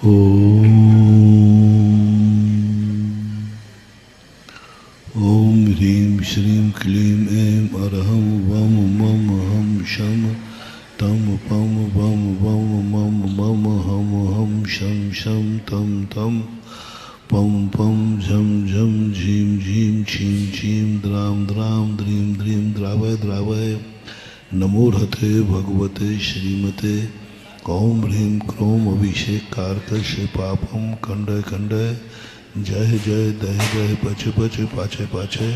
ओम ह्रीं श्रीं क्लीं ऐं अरहं वम मम हम शम तम पम वम वम मम मम हम हम शम शम तम तम पम पम झम झम झीं झीं छीं छीं द्रां द्रां द्रीं द्रीं द्रावय द्रावय नमो हते भगवते श्रीमते ओम ह्रीं क्रोम अभिषेक कारकस्य पापम खंडय खंडय जय जय दय जय पच पच पाचे पाचे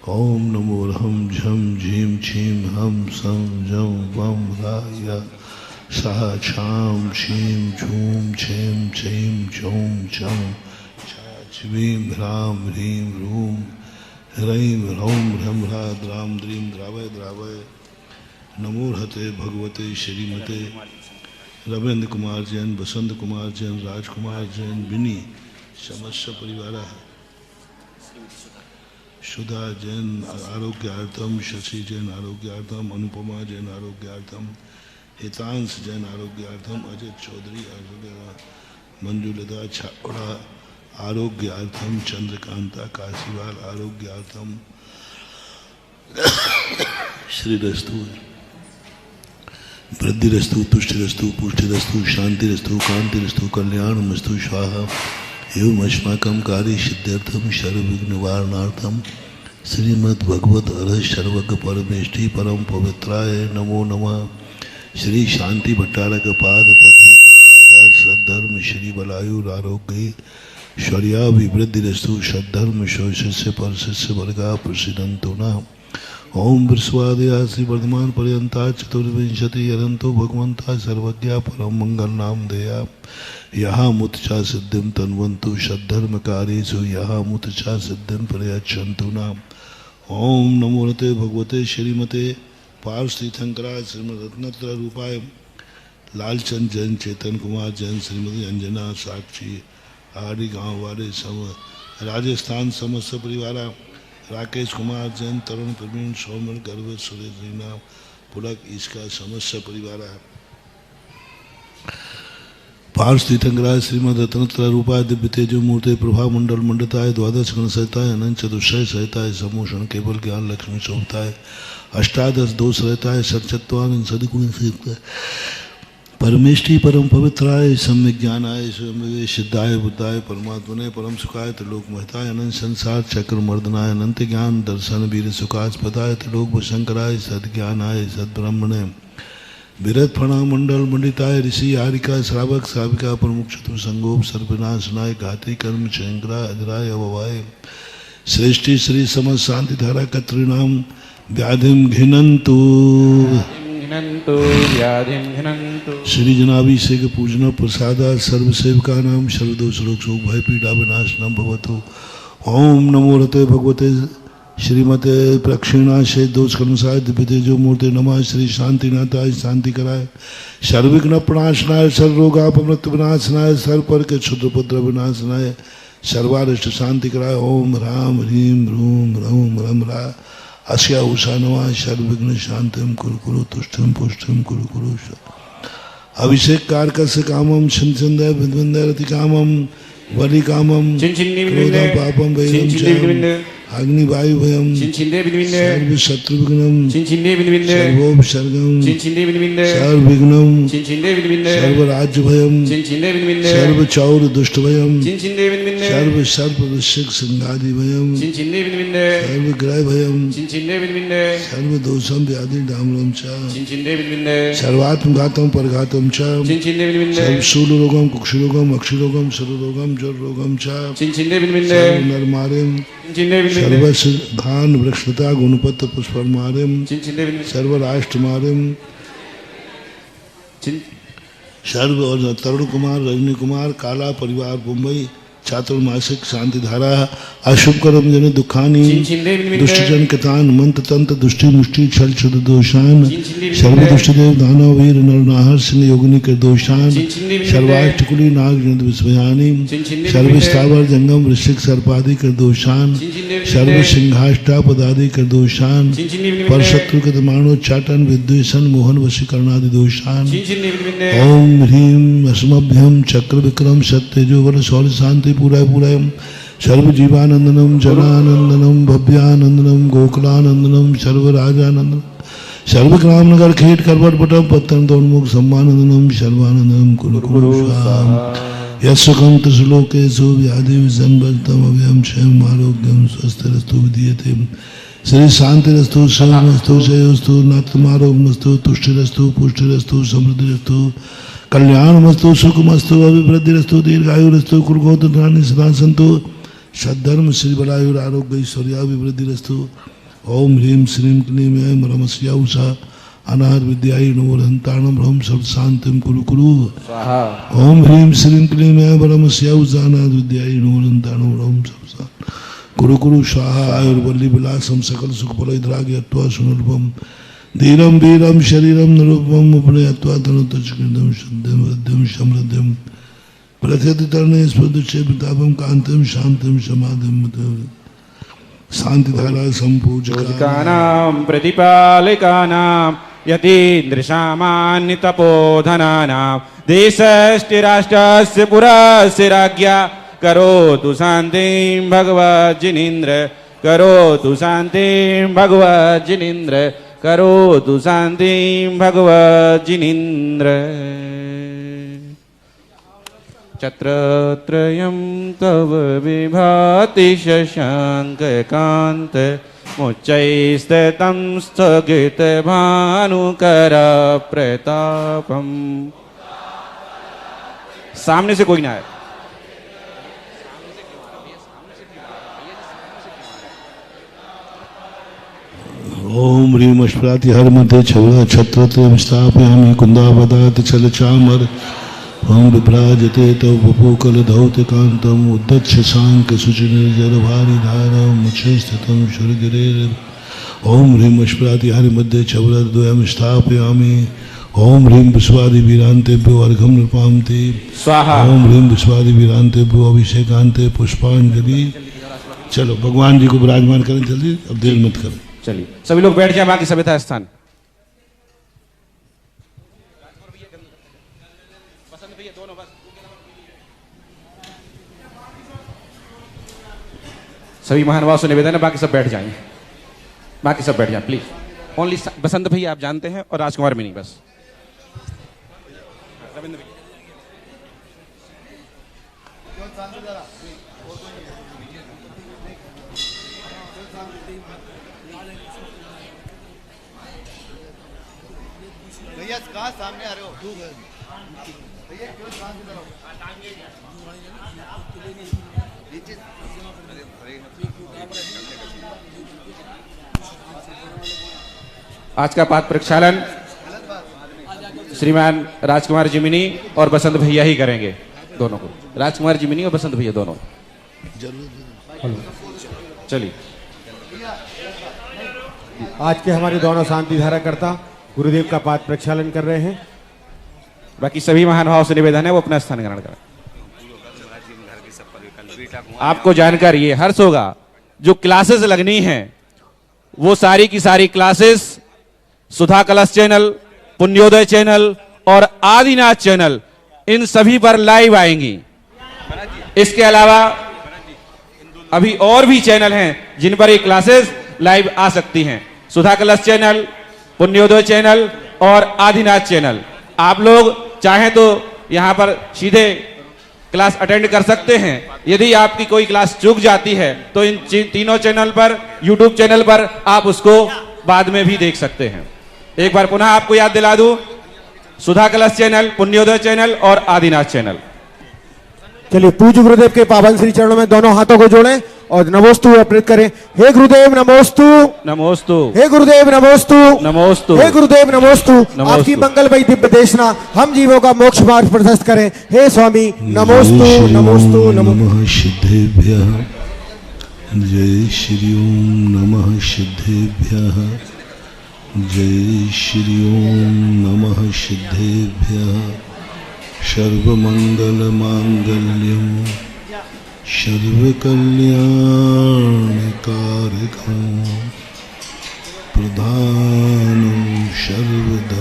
ओम नमो हम झम झीं छीं हम सं जम वम राया सा छाम शीं झूम छेम छीं छौम छम छा छ्वीं ह्रां ह्रीं रूं ह्रैं ह्रौं ह्रम ह्रा द्रां द्रीं द्रावय द्रावय नमो हते भगवते श्रीमते रविंद्र कुमार जैन, बसंत कुमार जैन, राजकुमार जैन, बिनी समस्त परिवार, सुधा जैन आरोग्यार्थम, शशि जैन आरोग्यार्थम, अनुपमा जैन आरोग्यार्थम, हितांश जैन आरोग्यार्थम, अजय चौधरी मंजुलता छावड़ा आरोग्यार्थम, चंद्रकांता काशीवाल आरोग्यार्थम। श्रीरस्तु वृद्धिरस्तु तुष्टिरस्तु पुष्टिरस्तु शांतिरस्तु कांतिरस्तु कल्याणमस्तु स्वाहा एवं अस्माकं कार्य सिद्ध्यर्थम सर्वविघ्न निवारणार्थम श्रीमद्भगवत अरह सर्वज्ञ परमेष्टि परम पवित्राय नमो नमः। श्री शांति भट्टारक पाद पद्म प्रसादा सद्धर्म श्री बलायुर आरोग्य शौर्याभिवृद्धिरस्तु सद्धर्म शोषस्य परस्य वर्गा प्रसिद्धंतो नाम ओम विश्वादया श्री वर्धमान पर्यंता चतुर्विंशति अनंतो भगवंता सर्वज्ञा परम मंगल नाम दया यहाँ मुतचा सिद्धिम तन्वंतु सद्धर्म कार्येषु यहाँ मुतचा सिद्धिम प्रयच्छन्तु नाम। ओम नमो नते भगवते श्रीमते पार्श्री शंकराय श्रीमद रत्नत्र रूपाय लालचंद जैन, चेतन कुमार जैन, श्रीमती अंजना साक्षी आदि गाँव वाले सब राजस्थान समस्त परिवार राकेश कुमार जैन, तरुण प्रवीण सौम्य गर्भ सुरेश रीना पुलक इसका समस्त परिवार है। पार्श तीर्थंकराय श्रीमद रत्नत्र रूपाय दिव्य तेजो मूर्ति प्रभा मंडल मंडताय द्वादश गण सहिताय अनंत चतुष्टय सहिताय समूषण केवल ज्ञान लक्ष्मी शोभताय अष्टादश दोष रहताय सचत्वान सदगुण सहिताय परमेष्टि परम पवित्राय सम्यक ज्ञानाय स्वयं सिद्धाय बुद्धाय परमात्मने परम सुखाय त्रिलोक महताय अनंत संसार चक्र मर्दनाय अनंत ज्ञान दर्शन वीर सुखास्पदाय त्रिलोक शंकराय सद्ज्ञानाय सद्ब्रह्मणे विरत फणा मंडल मंडिताय ऋषि हारिका श्रावक श्राविका प्रमुख शत्रु संगोप सर्वनाशनाय घाती कर्म शंकरा अजराय अववाय श्रेष्ठी श्री समस्त शांति धारा कत्रिनाम व्याधिम घिनंतु श्री जनाभिषेक पूजना प्रसादा सर्वसेवका नाम सर्वदोष रोग शोक भय पीड़ा विनाशनम भवतु। ओम नमो रते भगवते श्रीमते प्रक्षिणाशे दोष कर्मसाय दिव्य तेजो मूर्ति नमः श्री शांतिनाथाय शांति कराय सर्वविघ्न प्रणाशनाय सर्वरोगापमृत्यु विनाशनाय सर्वपर के क्षुद्रपुत्र विनाशनाय सर्वारिष्ट शांति कराय। ओम राम ह्रीं रूम रौम रम रा अस्या उषा नमः सर्वविघ्न शांतिम कुरु कुरु तुष्टिम पुष्टिम कुरु कुरु। अभिषेक कारकस्य कामम छिंदय विद्वंदय रति कामम वली कामम क्रोधम पापम वैरम अग्निवायु भयम सर्व शत्रु विघ्नम सर्वोपसर्गम सर्वविघ्नम सर्वराज्य भयम सर्व चौर दुष्ट भयम सर्व सर्प वृश्चिक सिंहादि भयम सर्व ग्रह भयम सर्व दोषम व्याधि डामरम च सर्वात्मघातम परघातम च सर्व शूल रोगम कुक्षि रोगम अक्षि रोगम सर्व रोगम जल रोगम च सर्व नरमारिम सर्वधान वृक्षता गुणपत्र पुष्पमारिम सर्वराष्ट्रमारिम सर्व और तरुण कुमार रजनी कुमार काला परिवार मुंबई चातुर्मासिक शांति धारा अशुभ कर्म जन दुखानी दुष्टजन कथान मंत्र तंत्र दुष्टि मुष्टि छल छुद दोषान सर्व दुष्टदेव दानव वीर नरनाहर सिंह योगिनी कर दोषान सर्वाष्टकुली नाग जन विस्मयानी सर्व स्थावर जंगम वृश्चिक सर्पादि कर दोषान सर्व सिंहाष्टा पदादि कर दोषान पर शत्रु कदमाणो चाटन विद्वेषण मोहन वशीकरणादि दोषान ओम ह्रीम अस्मभ्यम चक्र विक्रम सत्यजो वर शौर्य शांति पूरा पूरा सर्व जीवानंदनम जनानंदनम भव्यानंदनम गोकुलानंदनम सर्वराजानंदनम सर्व ग्राम नगर खेत करवट पटम पत्तन दोन्मुख सम्मानंदनम सर्वानंदनम कुल कुल यस्कम तसलोकेशु व्याधि संबद्धम अव्यम क्षयम आरोग्यम स्वस्थरस्तु विदीयते श्री शांतिरस्तु शरणमस्तु जयोस्तु नात्मारोगमस्तु तुष्टिरस्तु पुष्टिरस्तु समृद्धिरस्तु कल्याणमस्तु सुखमस्तु अभिवृद्धिरस्तु दीर्घायुरस्तु कुलगोत्राणि सदा सन्तु सद्धर्म श्री बलायुर आरोग्य ऐश्वर्याभिवृद्धिरस्तु ओम ह्रीं श्रीं क्लीं ऐं रमस्या उषा अनाहर विद्यायी नमोरहंताणं ब्रह्म सब शांतिम कुरु कुरु ओम ह्रीं श्रीं क्लीं ऐं रमस्या उषा अनाहर विद्यायी नमोरहंताणं ब्रह्म सब कुरु कुरु स्वाहा आयुर्वल्ली विलासम सकल सुख फलैद्राग्य अत्वा सुनर्भम धीरम वीरम शरीरम निरूपम उपनयत्वा तनुतचकृतम शुद्धम हृदयम समृद्धम प्रथितरणे स्वदुष्य प्रतापम कांतम शांतम समाधिम शांति धारा संपूजकानां प्रतिपालिकानां यतीन्द्रसामान्य तपोधनानां देशस्य राष्ट्रस्य पुरस्य राज्ञा करोतु शान्तिं भगवज्जिनेन्द्र करोतु शान्तिं भगवज्जिनेन्द्र करोतु शान्तिं भगवज्जिनेन्द्र छत्रत्रयं तव विभाति शशाङ्ककान्त मुच्चैस्थितं स्थगितभानुकर प्रतापम्। सामने से कोई ना आए। ओम ह्रीं अष्टप्राति हर मध्य छवला छत्रत्रयं स्थापयामि कुन्दावदात चलचामर ओम विभ्राजते तव बपूकल धौतकान्तं उद्दच्छ शांक शुचिनिर्जरभारि धारां मुचे स्थितं शूरगिरेर ओम ह्रीं अष्टप्राति हर मध्य छवला द्वयं स्थापयामि ओम ह्रीं विश्वादि वीरांतेभ्यो अर्घ्यं नृपान्ते स्वाहा ओम ह्रीं विश्वादि वीरांतेभ्यो अभिषेकान्ते पुष्पांजलि। चलो भगवान जी को विराजमान करें जल्दी, अब देर मत करें। चलिए सभी लोग बैठ जाए, बाकी सभ्यता स्थान। सभी महानुभाव से निवेदन है, बाकी सब बैठ जाएं, बाकी सब बैठ जाएं प्लीज। ओनली बसंत भैया आप जानते हैं और राजकुमार भी नहीं, बस रविंद्र भैया। भैया कहाँ सामने आ रहे हो? भैया क्यों शांत करो? आज का पाठ प्रक्षालन श्रीमान राजकुमार जिमिनी और बसंत भैया ही करेंगे, दोनों को, राजकुमार जिमिनी और बसंत भैया दोनों। चलिए आज के हमारे दोनों शांति धारा करता गुरुदेव का पाठ प्रक्षालन कर रहे हैं। बाकी सभी महानुभाव से निवेदन है वो अपना स्थान ग्रहण करें। आपको जानकारी ये हर्ष होगा, जो क्लासेस लगनी हैं वो सारी की सारी क्लासेस सुधा कलश चैनल, पुण्योदय चैनल और आदिनाथ चैनल, इन सभी पर लाइव आएंगी। इसके अलावा अभी और भी चैनल हैं जिन पर ये क्लासेस लाइव आ सकती हैं। सुधा कलश चैनल, पुण्योदय चैनल और आदिनाथ चैनल। आप लोग चाहें तो यहां पर सीधे क्लास अटेंड कर सकते हैं। यदि आपकी कोई क्लास चूक जाती है तो इन तीनों चैनल पर, यूट्यूब चैनल पर आप उसको बाद में भी देख सकते हैं। एक बार पुनः आपको याद दिला दूं, सुधा कलश चैनल, पुण्योदय चैनल और आदिनाथ चैनल। चलिए पूज्य गुरुदेव के पावन श्री चरणों में दोनों हाथों को जोड़ें और नमोस्तु अर्पित करें। हे गुरुदेव नमोस्तु, नमोस्तु, हे गुरुदेव नमोस्तु, नमोस्तु, हे गुरुदेव नमोस्तु। नमोस्तु। आपकी मंगलमयी दिव्य देशना हम जीवों का मोक्ष मार्ग प्रशस्त करें। हे स्वामी नमोस्तु नमोस्तु नमो। नमः सिद्धेभ्यः। जय श्री ओम नमः सिद्धेभ्यः। जय श्री ओम नमः सिद्धेभ्यः। सर्वमंगल मांगल्यं सर्वकल्याणकारकं प्रधानं सर्वधर्माणां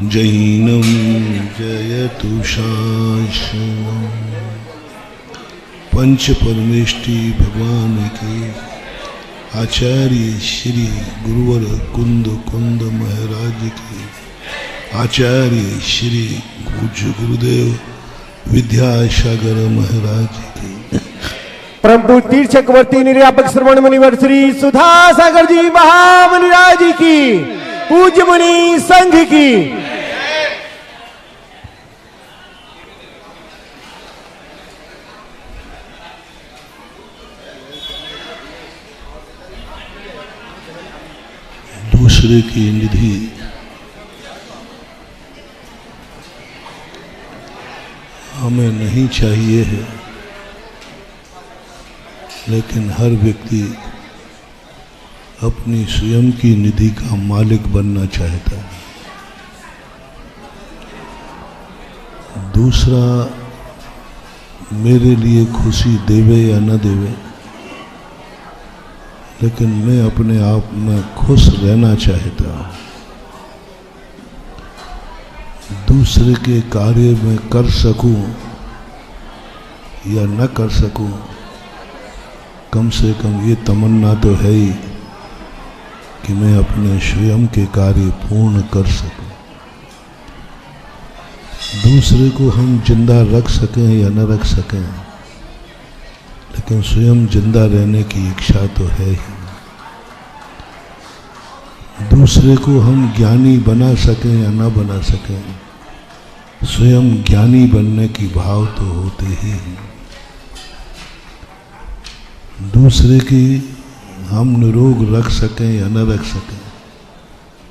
जैनं जयतु शासनम्। पंच परमेष्टि भगवान के आचार्य श्री गुरुवर कुंद कुंद महाराज के आचार्य श्री पूज्य गुरुदेव विद्यासागर महाराज की परम पूज्य तीर्थ चक्रवर्ती निर्यापक श्रवण मुनिवर श्री सुधा सागर जी महामुनिराज जी की, पूज्य मुनि संघ की। दूसरे की निधि हमें नहीं चाहिए है, लेकिन हर व्यक्ति अपनी स्वयं की निधि का मालिक बनना चाहता है। दूसरा मेरे लिए खुशी देवे या न देवे, लेकिन मैं अपने आप में खुश रहना चाहता हूँ। दूसरे के कार्य में कर सकूं या न कर सकूं, कम से कम ये तमन्ना तो है ही कि मैं अपने स्वयं के कार्य पूर्ण कर सकूं। दूसरे को हम जिंदा रख सकें या न रख सकें, लेकिन स्वयं जिंदा रहने की इच्छा तो है ही। दूसरे को हम ज्ञानी बना सकें या न बना सकें, स्वयं ज्ञानी बनने की भाव तो होते ही हैं। दूसरे की हम निरोग रख सकें या न रख सकें,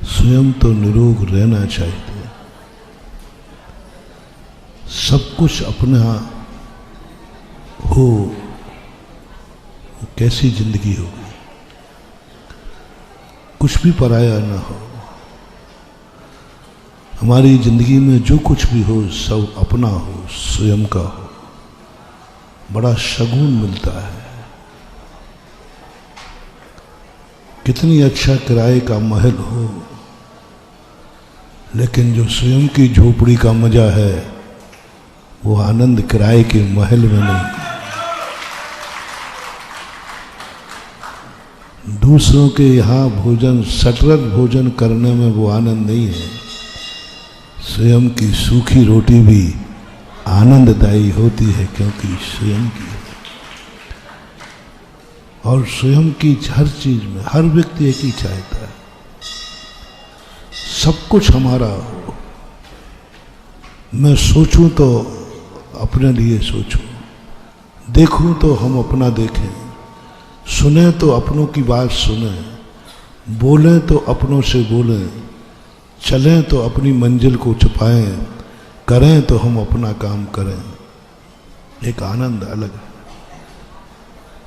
स्वयं तो निरोग रहना चाहिए। सब कुछ अपना हो, कैसी जिंदगी होगी? कुछ भी पराया ना हो। हमारी जिंदगी में जो कुछ भी हो सब अपना हो, स्वयं का हो, बड़ा शगुन मिलता है। कितनी अच्छा किराए का महल हो, लेकिन जो स्वयं की झोपड़ी का मजा है वो आनंद किराए के महल में नहीं। दूसरों के यहाँ भोजन सटरट भोजन करने में वो आनंद नहीं है। स्वयं की सूखी रोटी भी आनंददायी होती है, क्योंकि स्वयं की। और स्वयं की हर चीज में हर व्यक्ति एक ही चाहता है, सब कुछ हमारा हो। मैं सोचूं तो अपने लिए सोचूं, देखूं तो हम अपना देखें, सुने तो अपनों की बात सुने, बोलें तो अपनों से बोलें, चलें तो अपनी मंजिल को छुपाएं, करें तो हम अपना काम करें। एक आनंद अलग है।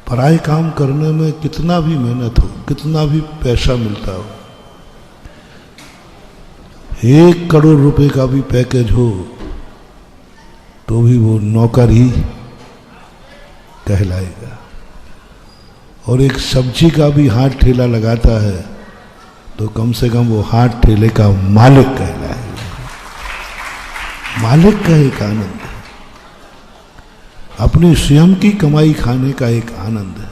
पराये काम करने में कितना भी मेहनत हो, कितना भी पैसा मिलता हो, 1 करोड़ रुपए का भी पैकेज हो तो भी वो नौकर ही कहलाएगा। और एक सब्जी का भी हाथ ठेला लगाता है तो कम से कम वो हाथ ठेले का मालिक कहलाएगा। मालिक का एक आनंद है, अपनी स्वयं की कमाई खाने का एक आनंद है।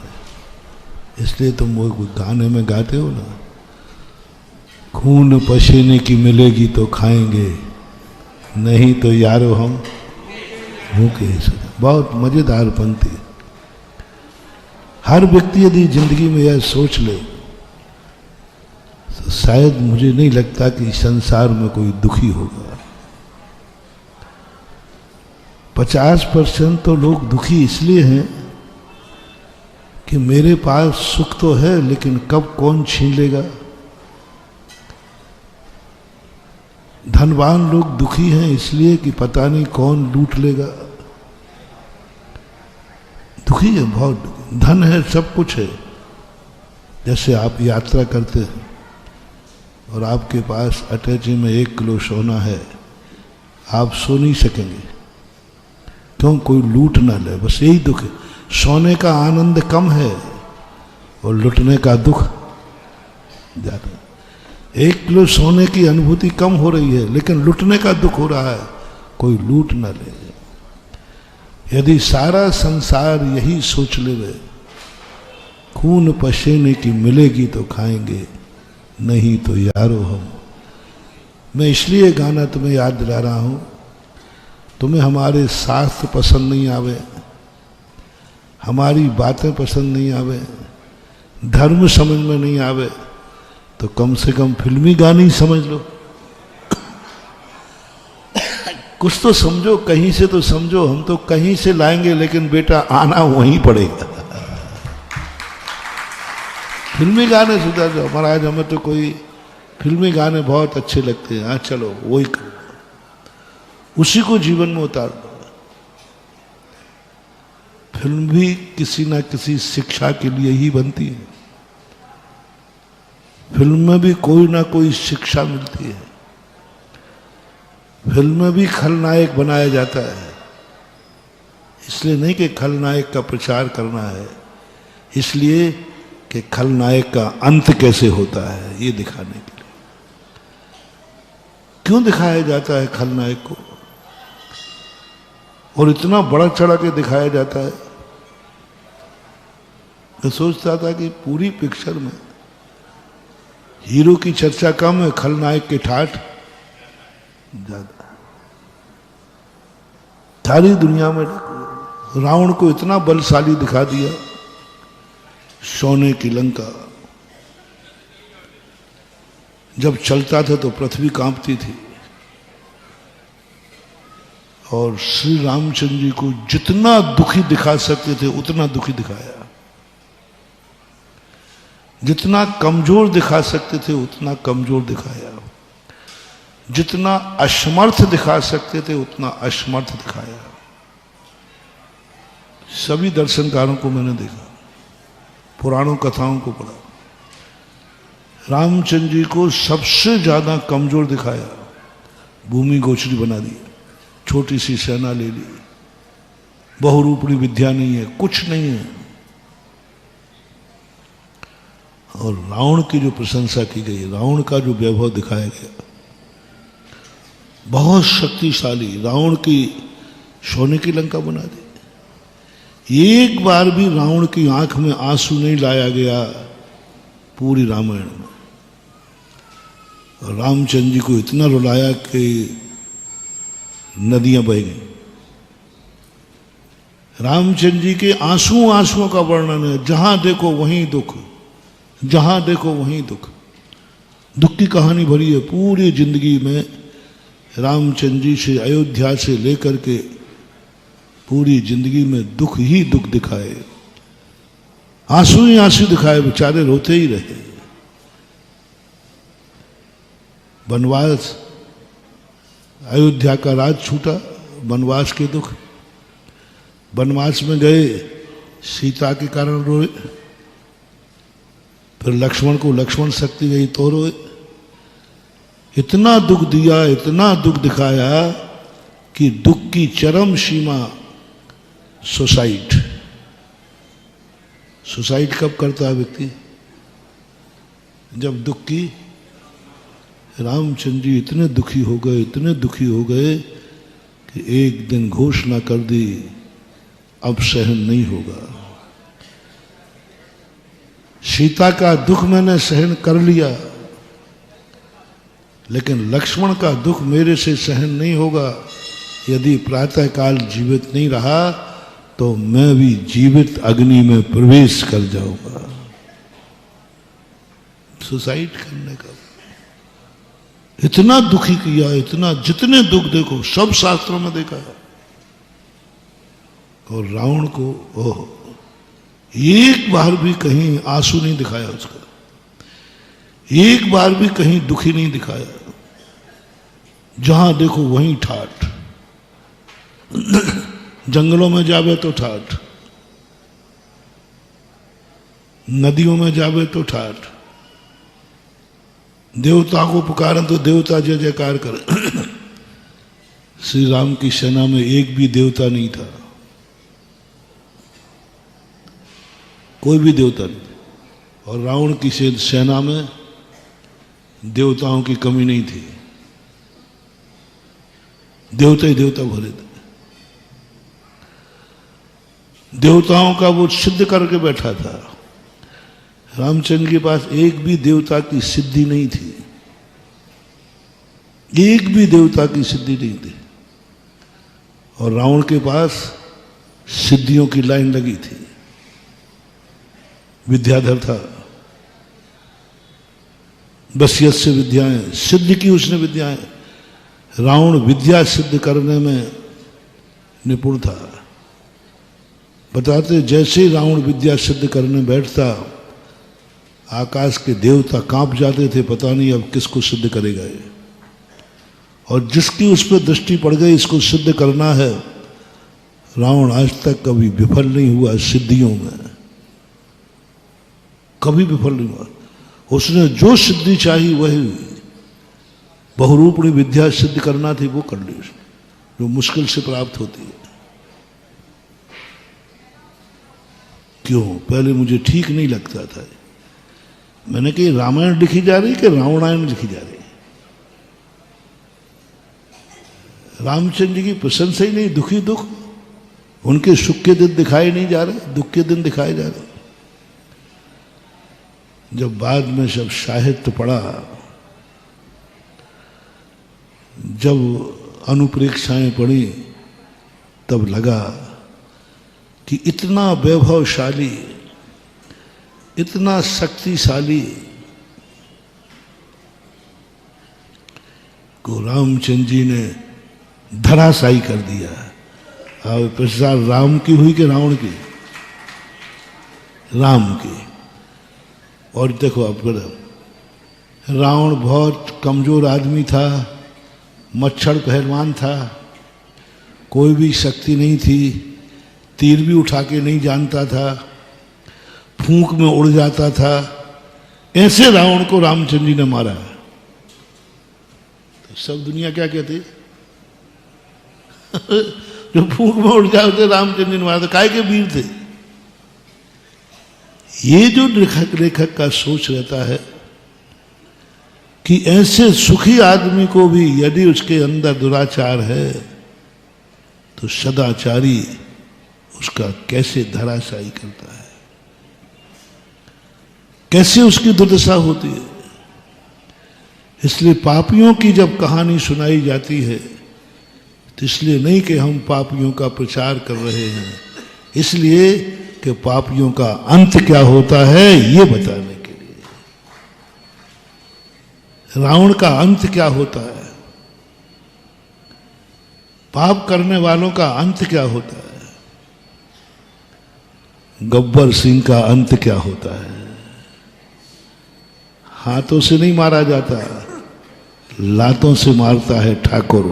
इसलिए तुम वो गाने में गाते हो ना, खून पसीने की मिलेगी तो खाएंगे, नहीं तो यारो हम भूखे ही सो। बहुत मजेदार पंक्ति। हर व्यक्ति यदि जिंदगी में यह सोच ले तो शायद मुझे नहीं लगता कि संसार में कोई दुखी होगा। 50% तो लोग दुखी इसलिए हैं कि मेरे पास सुख तो है लेकिन कब कौन छीन लेगा। धनवान लोग दुखी हैं इसलिए कि पता नहीं कौन लूट लेगा। दुखी है, बहुत दुखी। धन है, सब कुछ है। जैसे आप यात्रा करते हैं और आपके पास अटैची में 1 किलो सोना है, आप सो नहीं सकेंगे, क्यों? कोई लूट ना ले, बस यही दुख है। सोने का आनंद कम है और लुटने का दुख ज्यादा। 1 किलो सोने की अनुभूति कम हो रही है लेकिन लुटने का दुख हो रहा है, कोई लूट ना ले। यदि सारा संसार यही सोच ले, खून पसीने की मिलेगी तो खाएंगे, नहीं तो यारो हम। मैं इसलिए गाना तुम्हें याद दिला रहा हूं, तुम्हें हमारे शास्त्र पसंद नहीं आवे, हमारी बातें पसंद नहीं आवे, धर्म समझ में नहीं आवे, तो कम से कम फिल्मी गाने समझ लो। कुछ तो समझो, कहीं से तो समझो। हम तो कहीं से लाएंगे लेकिन बेटा आना वहीं पड़ेगा। फिल्मी गाने सुधार जाओ महाराज, हमें तो कोई फिल्मी गाने बहुत अच्छे लगते हैं। हाँ चलो वही करो, उसी को जीवन में उतार दो। फिल्म भी किसी ना किसी शिक्षा के लिए ही बनती है। फिल्म में भी कोई ना कोई शिक्षा मिलती है। फिल्म में भी खलनायक बनाया जाता है, इसलिए नहीं कि खलनायक का प्रचार करना है, इसलिए कि खलनायक का अंत कैसे होता है ये दिखाने के लिए। क्यों दिखाया जाता है खलनायक को और इतना बड़ा चढ़ा के दिखाया जाता है? मैं सोचता था कि पूरी पिक्चर में हीरो की चर्चा कम है, खलनायक के ठाठ ज्यादा। सारी दुनिया में रावण को इतना बलशाली दिखा दिया, सोने की लंका। जब चलता था तो पृथ्वी कांपती थी। और श्री रामचंद्र जी को जितना दुखी दिखा सकते थे उतना दुखी दिखाया, जितना कमजोर दिखा सकते थे उतना कमजोर दिखाया, जितना असमर्थ दिखा सकते थे उतना असमर्थ दिखाया। सभी दर्शनकारों को मैंने देखा, पुराणों कथाओं को पढ़ा, रामचंद्र जी को सबसे ज्यादा कमजोर दिखाया, भूमि गोचरी बना दी, छोटी सी सेना ले ली, बहुरूपणी विद्या नहीं है, कुछ नहीं है। और रावण की जो प्रशंसा की गई, रावण का जो वैभव दिखाया गया, बहुत शक्तिशाली, रावण की सोने की लंका बना दी। एक बार भी रावण की आंख में आंसू नहीं लाया गया पूरी रामायण में। और रामचंद्र जी को इतना रुलाया कि नदियां बह गई। रामचंद्र जी के आंसुओं का वर्णन है, जहां देखो वहीं दुख, जहां देखो वहीं दुख। दुख की कहानी भरी है पूरी जिंदगी में। रामचंद्र जी से, अयोध्या से लेकर के पूरी जिंदगी में दुख ही दुख दिखाए, आंसू ही आंसू दिखाए, बेचारे रोते ही रहे। वनवास, अयोध्या का राज छूटा, वनवास के दुख। वनवास में गए, सीता के कारण रोए, फिर लक्ष्मण को लक्ष्मण शक्ति गई तो रोए। इतना दुख दिया, इतना दुख दिखाया कि दुख की चरम सीमा सुसाइड। सुसाइड कब करता है व्यक्ति? जब दुख की। रामचंद्र जी इतने दुखी हो गए, इतने दुखी हो गए कि एक दिन घोषणा कर दी, अब सहन नहीं होगा। सीता का दुख मैंने सहन कर लिया, लेकिन लक्ष्मण का दुख मेरे से सहन नहीं होगा। यदि प्रातःकाल जीवित नहीं रहा तो मैं भी जीवित अग्नि में प्रवेश कर जाऊंगा। सुसाइड करने का इतना दुखी किया, इतना, जितने दुख देखो सब शास्त्रों में देखा है। और रावण को ओह एक बार भी कहीं आंसू नहीं दिखाया उसका, एक बार भी कहीं दुखी नहीं दिखाया। जहां देखो वहीं ठाठ, जंगलों में जावे तो ठाठ, नदियों में जावे तो ठाठ, देवता को पुकारें तो देवता जय जयकार करें। श्री राम की सेना में एक भी देवता नहीं था, कोई भी देवता नहीं था। और रावण की सेना में देवताओं की कमी नहीं थी, देवता ही देवता भरे थे। देवताओं का वो सिद्ध करके बैठा था। रामचंद्र के पास एक भी देवता की सिद्धि नहीं थी, एक भी देवता की सिद्धि नहीं थी। और रावण के पास सिद्धियों की लाइन लगी थी, विद्याधर था, बसियत से विद्याएं सिद्ध की उसने विद्याएं। रावण विद्या सिद्ध करने में निपुण था। बताते जैसे ही रावण विद्या सिद्ध करने बैठता, आकाश के देवता कांप जाते थे, पता नहीं अब किसको सिद्ध करेगा ये। और जिसकी उस पर दृष्टि पड़ गई इसको सिद्ध करना है, रावण आज तक कभी विफल नहीं हुआ सिद्धियों में, कभी विफल नहीं हुआ। उसने जो सिद्धि चाहिए वही बहुरूपणी विद्या सिद्ध करना थी वो कर ली उसने, जो मुश्किल से प्राप्त होती है। क्यों? पहले मुझे ठीक नहीं लगता था। मैंने कही रामायण लिखी जा रही कि रावणायण लिखी जा रही? रामचंद्र जी की प्रशंसा ही नहीं, दुखी दुख, उनके सुख के दिन दिखाए नहीं जा रहे, दुख के दिन दिखाए जा रहे। जब बाद में सब साहित्य पढ़ा, जब अनुप्रेक्षाएं पढ़ी, तब लगा कि इतना वैभवशाली, इतना शक्तिशाली को रामचंद्र जी ने धराशायी कर दिया। अब प्रसार राम की हुई कि रावण की? राम की। और देखो अब रावण बहुत कमजोर आदमी था, मच्छर पहलवान था, कोई भी शक्ति नहीं थी, तीर भी उठा के नहीं जानता था, फूंक में उड़ जाता था। ऐसे रावण को रामचंद्र जी ने मारा है। तो सब दुनिया क्या कहती? जो फूंक में उड़ जाते रामचंद्र जी ने मारा, तो काय के वीर थे। ये जो लेखक का सोच रहता है कि ऐसे सुखी आदमी को भी यदि उसके अंदर दुराचार है तो सदाचारी उसका कैसे धराशायी करता है, कैसे उसकी दुर्दशा होती है। इसलिए पापियों की जब कहानी सुनाई जाती है तो इसलिए नहीं कि हम पापियों का प्रचार कर रहे हैं, इसलिए कि पापियों का अंत क्या होता है ये बताने के लिए। रावण का अंत क्या होता है, पाप करने वालों का अंत क्या होता है, गब्बर सिंह का अंत क्या होता है। हाथों से नहीं मारा जाता, लातों से मारता है ठाकुर।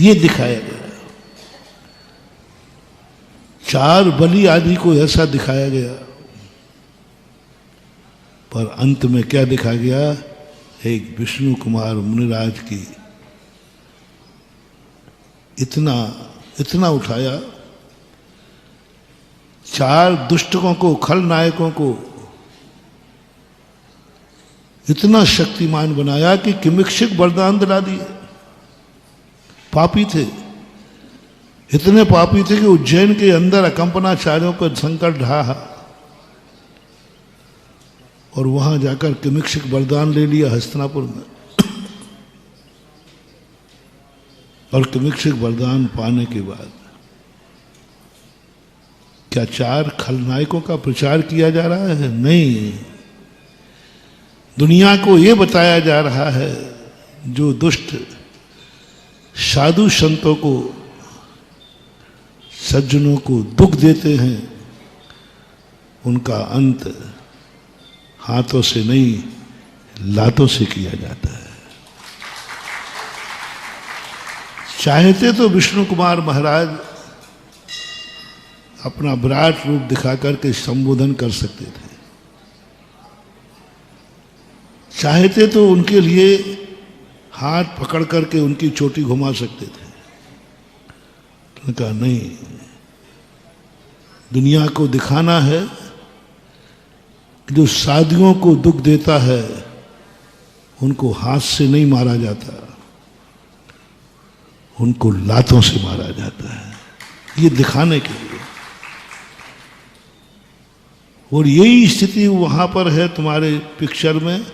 ये दिखाया गया। चार बलि आदि को ऐसा दिखाया गया, पर अंत में क्या दिखा गया? एक विष्णु कुमार मुनिराज की इतना उठाया, चार दुष्टों को, खलनायकों को इतना शक्तिमान बनाया कि किमिक्षिक वरदान दिला दिए। पापी थे, इतने पापी थे कि उज्जैन के अंदर अकंपनाचार्यों पर संकट ढहा और वहां जाकर किमिक्षिक वरदान ले लिया हस्तिनापुर में। और किमिक्षिक वरदान पाने के बाद क्या चार खलनायकों का प्रचार किया जा रहा है? नहीं, दुनिया को यह बताया जा रहा है जो दुष्ट साधु संतों को, सज्जनों को दुख देते हैं, उनका अंत हाथों से नहीं लातों से किया जाता है। चाहते तो विष्णु कुमार महाराज अपना विराट रूप दिखा करके संबोधन कर सकते थे, चाहते तो उनके लिए हाथ पकड़ करके उनकी चोटी घुमा सकते थे। उन्होंने कहा नहीं, दुनिया को दिखाना है कि जो साधुओं को दुख देता है उनको हाथ से नहीं मारा जाता, उनको लातों से मारा जाता है, ये दिखाने के लिए। और यही स्थिति वहां पर है तुम्हारे पिक्चर में,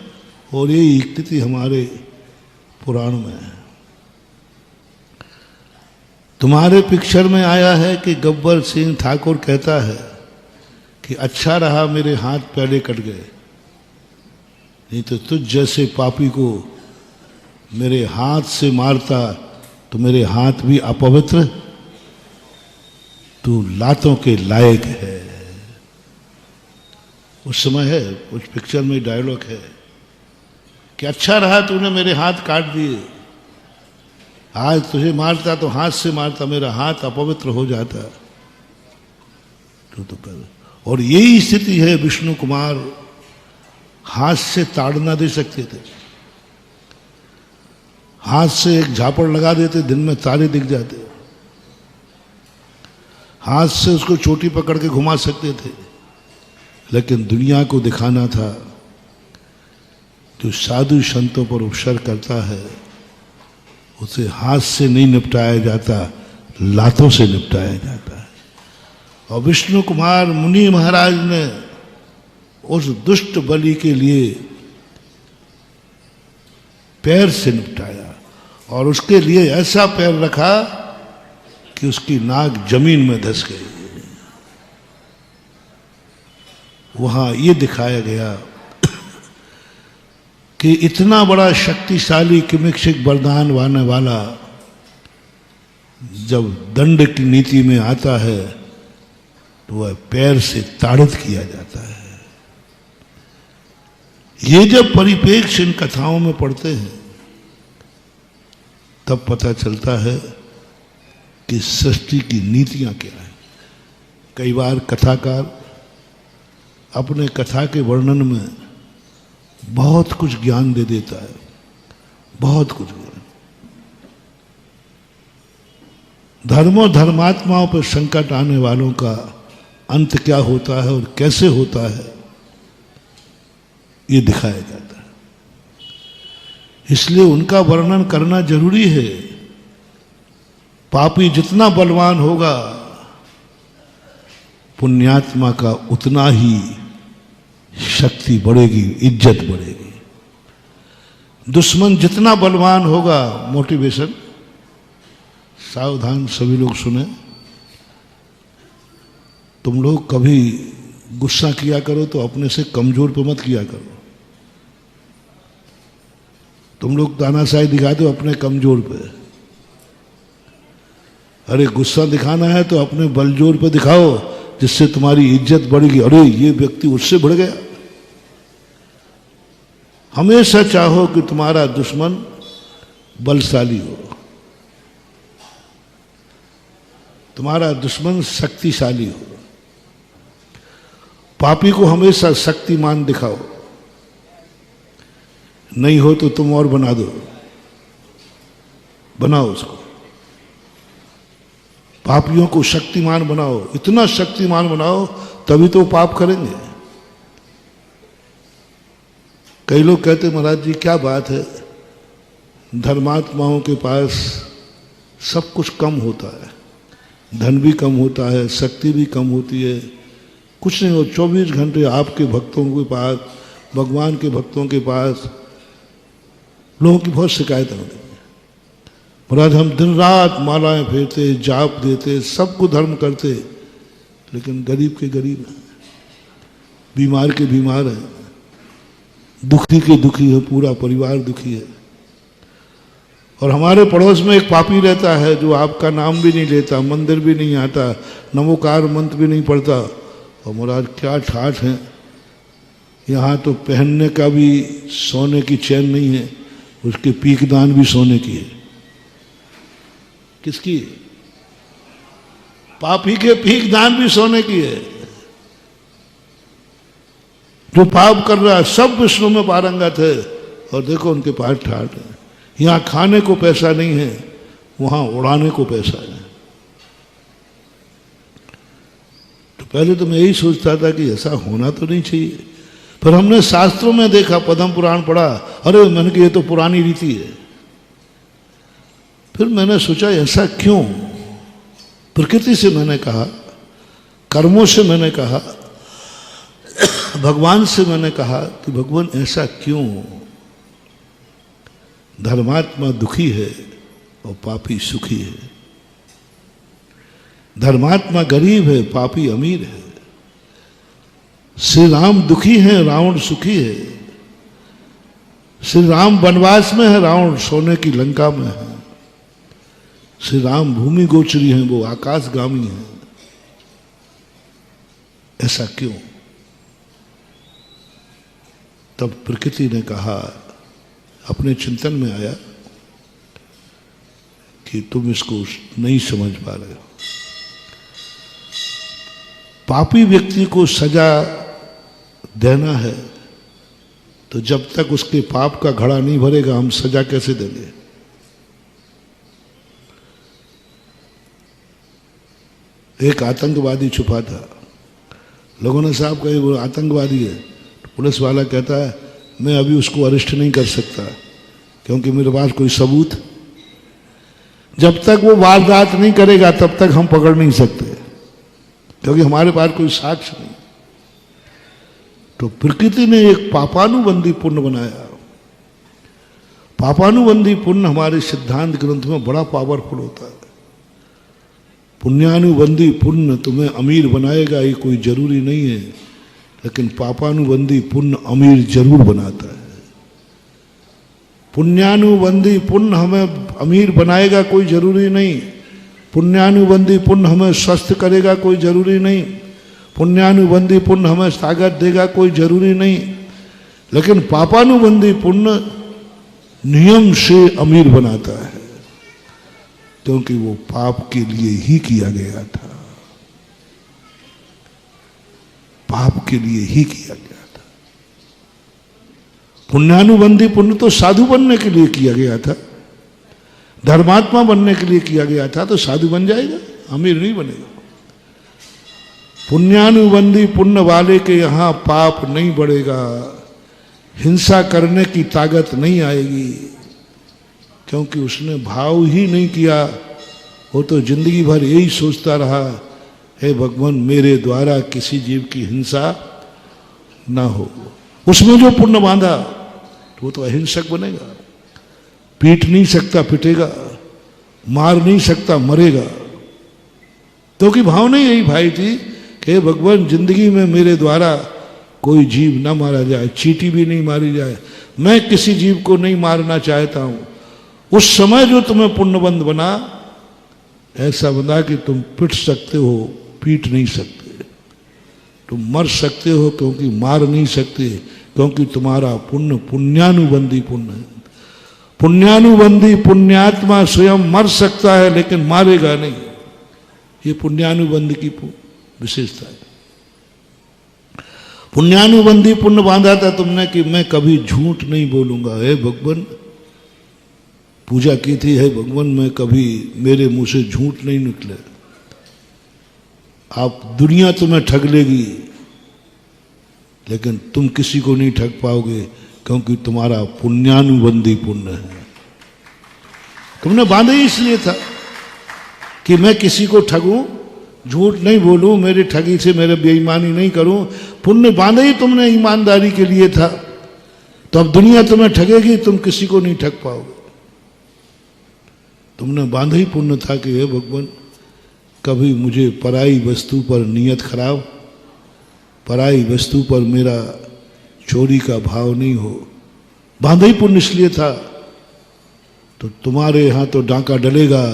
और यही स्थिति हमारे पुराण में है। तुम्हारे पिक्चर में आया है कि गब्बर सिंह ठाकुर कहता है कि अच्छा रहा मेरे हाथ पहले कट गए, नहीं तो तुझ जैसे पापी को मेरे हाथ से मारता तो मेरे हाथ भी अपवित्र, तू लातों के लायक है। उस समय है, उस पिक्चर में डायलॉग है कि अच्छा रहा तूने मेरे हाथ काट दिए, आज तुझे मारता तो हाथ से मारता, मेरा हाथ अपवित्र हो जाता। तो पहले, और यही स्थिति है, विष्णु कुमार हाथ से ताड़ना दे सकते थे, हाथ से एक झापड़ लगा देते, दिन में तारे दिख जाते, हाथ से उसको चोटी पकड़ के घुमा सकते थे, लेकिन दुनिया को दिखाना था जो साधु संतों पर उपसर करता है उसे हाथ से नहीं निपटाया जाता, लातों से निपटाया जाता है। और विष्णु कुमार मुनि महाराज ने उस दुष्ट बलि के लिए पैर से निपटाया, और उसके लिए ऐसा पैर रखा कि उसकी नाक जमीन में धंस गई। वहां ये दिखाया गया कि इतना बड़ा शक्तिशाली किमिक्षिक वरदान वाने वाला जब दंड की नीति में आता है तो वह पैर से ताड़ित किया जाता है। ये जब परिप्रेक्ष्य इन कथाओं में पढ़ते हैं तब पता चलता है कि सृष्टि की नीतियां क्या हैं। कई बार कथाकार अपने कथा के वर्णन में बहुत कुछ ज्ञान दे देता है, बहुत कुछ ज्ञान। धर्मों धर्मात्माओं पर संकट आने वालों का अंत क्या होता है और कैसे होता है ये दिखाया जाता है, इसलिए उनका वर्णन करना जरूरी है। पापी जितना बलवान होगा पुण्यात्मा का उतना ही शक्ति बढ़ेगी, इज्जत बढ़ेगी। दुश्मन जितना बलवान होगा, मोटिवेशन सावधान सभी लोग सुने, तुम लोग कभी गुस्सा किया करो तो अपने से कमजोर पे मत किया करो। तुम लोग तानाशाही दिखाते हो अपने कमजोर पे, अरे गुस्सा दिखाना है तो अपने बलजोर पे दिखाओ जिससे तुम्हारी इज्जत बढ़ेगी। अरे ये व्यक्ति उससे बढ़ गया। हमेशा चाहो कि तुम्हारा दुश्मन बलशाली हो, तुम्हारा दुश्मन शक्तिशाली हो। पापी को हमेशा शक्तिमान दिखाओ, नहीं हो तो तुम और बना दो, बनाओ उसको। पापियों को शक्तिमान बनाओ, इतना शक्तिमान बनाओ तभी तो पाप करेंगे। कई लोग कहते महाराज जी क्या बात है, धर्मात्माओं के पास सब कुछ कम होता है, धन भी कम होता है, शक्ति भी कम होती है, कुछ नहीं हो। 24 घंटे आपके भक्तों के पास, भगवान के भक्तों के पास लोगों की बहुत शिकायतें होती हैं। महाराज हम दिन रात मालाएं फेरते, जाप देते, सबको धर्म करते, लेकिन गरीब के गरीब हैं, बीमार के बीमार हैं, दुखी के दुखी है, पूरा परिवार दुखी है। और हमारे पड़ोस में एक पापी रहता है जो आपका नाम भी नहीं लेता, मंदिर भी नहीं आता, नमोकार मंत्र भी नहीं पढ़ता। और महाराज क्या ठाठ है, यहाँ तो पहनने का भी सोने की चैन नहीं है, उसके पीकदान भी सोने की है। किसकी? पापी के पीकदान भी सोने की है। जो पाप कर रहा है सब विष्णु में पारंगत है, और देखो उनके पास ठाठ है। यहाँ खाने को पैसा नहीं है, वहां उड़ाने को पैसा है। तो पहले तो मैं यही सोचता था कि ऐसा होना तो नहीं चाहिए, पर हमने शास्त्रों में देखा, पद्म पुराण पढ़ा, अरे मैंने कहा ये तो पुरानी रीति है। फिर मैंने सोचा ऐसा क्यों? प्रकृति से मैंने कहा, कर्मों से मैंने कहा, भगवान से मैंने कहा कि भगवान ऐसा क्यों? धर्मात्मा दुखी है और पापी सुखी है। धर्मात्मा गरीब है, पापी अमीर है। श्री राम दुखी है, रावण सुखी है। श्री राम वनवास में है, रावण सोने की लंका में है। श्री राम भूमि गोचरी हैं, वो आकाशगामी हैं। ऐसा क्यों? तब प्रकृति ने कहा, अपने चिंतन में आया कि तुम इसको नहीं समझ पा रहे हो। पापी व्यक्ति को सजा देना है तो जब तक उसके पाप का घड़ा नहीं भरेगा हम सजा कैसे देंगे? एक आतंकवादी छुपा था, लोगों ने साहब कहे वो आतंकवादी है। पुलिस वाला कहता है मैं अभी उसको अरेस्ट नहीं कर सकता क्योंकि मेरे पास कोई सबूत, जब तक वो वारदात नहीं करेगा तब तक हम पकड़ नहीं सकते क्योंकि हमारे पास कोई साक्ष्य नहीं। तो प्रकृति ने एक पापानुबंधी पुण्य बनाया। पापानुबंधी पुण्य हमारे सिद्धांत ग्रंथ में बड़ा पावरफुल होता है। पुण्यानुबंधी पुण्य तुम्हें अमीर बनाएगा ये कोई जरूरी नहीं है, लेकिन पापानुबंधी पुण्य अमीर जरूर बनाता है। पुण्यानुबंधी पुण्य हमें अमीर बनाएगा कोई जरूरी नहीं, पुण्यानुबंधी पुण्य हमें स्वस्थ करेगा कोई जरूरी नहीं, पुण्यानुबंधी पुण्य हमें ताकत देगा कोई जरूरी नहीं, लेकिन पापानुबंधी पुण्य नियम से अमीर बनाता है क्योंकि वो पाप के लिए ही किया गया था, पाप के लिए ही किया गया था। पुण्यानुबंधी पुण्य तो साधु बनने के लिए किया गया था, धर्मात्मा बनने के लिए किया गया था, तो साधु बन जाएगा, अमीर नहीं बनेगा। पुण्यानुबंधी पुण्य वाले के यहां पाप नहीं बढ़ेगा, हिंसा करने की ताकत नहीं आएगी क्योंकि उसने भाव ही नहीं किया। वो तो जिंदगी भर यही सोचता रहा, हे भगवान मेरे द्वारा किसी जीव की हिंसा ना हो। उसमें जो पुण्य बांधा वो तो अहिंसक बनेगा, पीट नहीं सकता पिटेगा, मार नहीं सकता मरेगा। क्योंकि भावना यही भाई थी कि भगवान जिंदगी में मेरे द्वारा कोई जीव ना मारा जाए, चींटी भी नहीं मारी जाए, मैं किसी जीव को नहीं मारना चाहता हूं। उस समय जो तुम्हें पुण्यबंध बना, ऐसा बना कि तुम पिट सकते हो, पीट नहीं सकते, तुम मर सकते हो क्योंकि मार नहीं सकते, क्योंकि तुम्हारा पुण्य पुण्यानुबंधी पुण्य है। पुण्यानुबंधी पुण्यात्मा स्वयं मर सकता है लेकिन मारेगा नहीं, ये पुण्यानुबंधी की विशेषता है। पुण्यानुबंधी पुण्य बांधा था तुमने कि मैं कभी झूठ नहीं बोलूंगा। हे भगवान, पूजा की थी, हे भगवान मैं कभी मेरे मुंह से झूठ नहीं निकले। आप दुनिया तुम्हें ठग लेगी लेकिन तुम किसी को नहीं ठग पाओगे क्योंकि तुम्हारा पुण्यानुबंधी पुण्य है। तुमने बांधा ही इसलिए था कि मैं किसी को ठगूं, झूठ नहीं बोलूं, मेरी ठगी से मेरे बेईमानी नहीं करूं। पुण्य बांधा ही तुमने ईमानदारी के लिए था, तो अब दुनिया तुम्हें ठगेगी, तुम किसी को नहीं ठग पाओगे। तुमने बांधा ही पुण्य था कि हे भगवान कभी मुझे पराई वस्तु पर नियत खराब, पराई वस्तु पर मेरा चोरी का भाव नहीं हो। बांधा ही पुण्य इसलिए था। तो तुम्हारे यहाँ तो डांका डलेगा,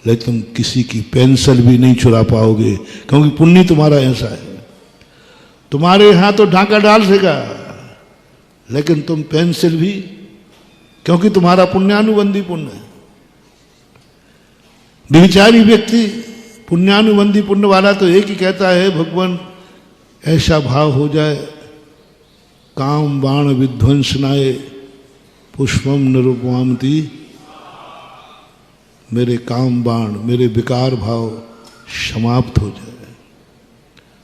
लेकिन तुम किसी की पेंसिल भी नहीं चुरा पाओगे, क्योंकि पुण्य तुम्हारा ऐसा है। तुम्हारे यहाँ तो डांका डाल देगा, लेकिन तुम पेंसिल भी, क्योंकि तुम्हारा पुण्यानुबंधी पुण्य है। विचारी व्यक्ति पुण्यानुबंधी पुण्य वाला तो एक ही कहता है, भगवान ऐसा भाव हो जाए, काम बाण विध्वंसनाए पुष्पम निरुपमामति, मेरे काम बाण, मेरे विकार भाव समाप्त हो जाए।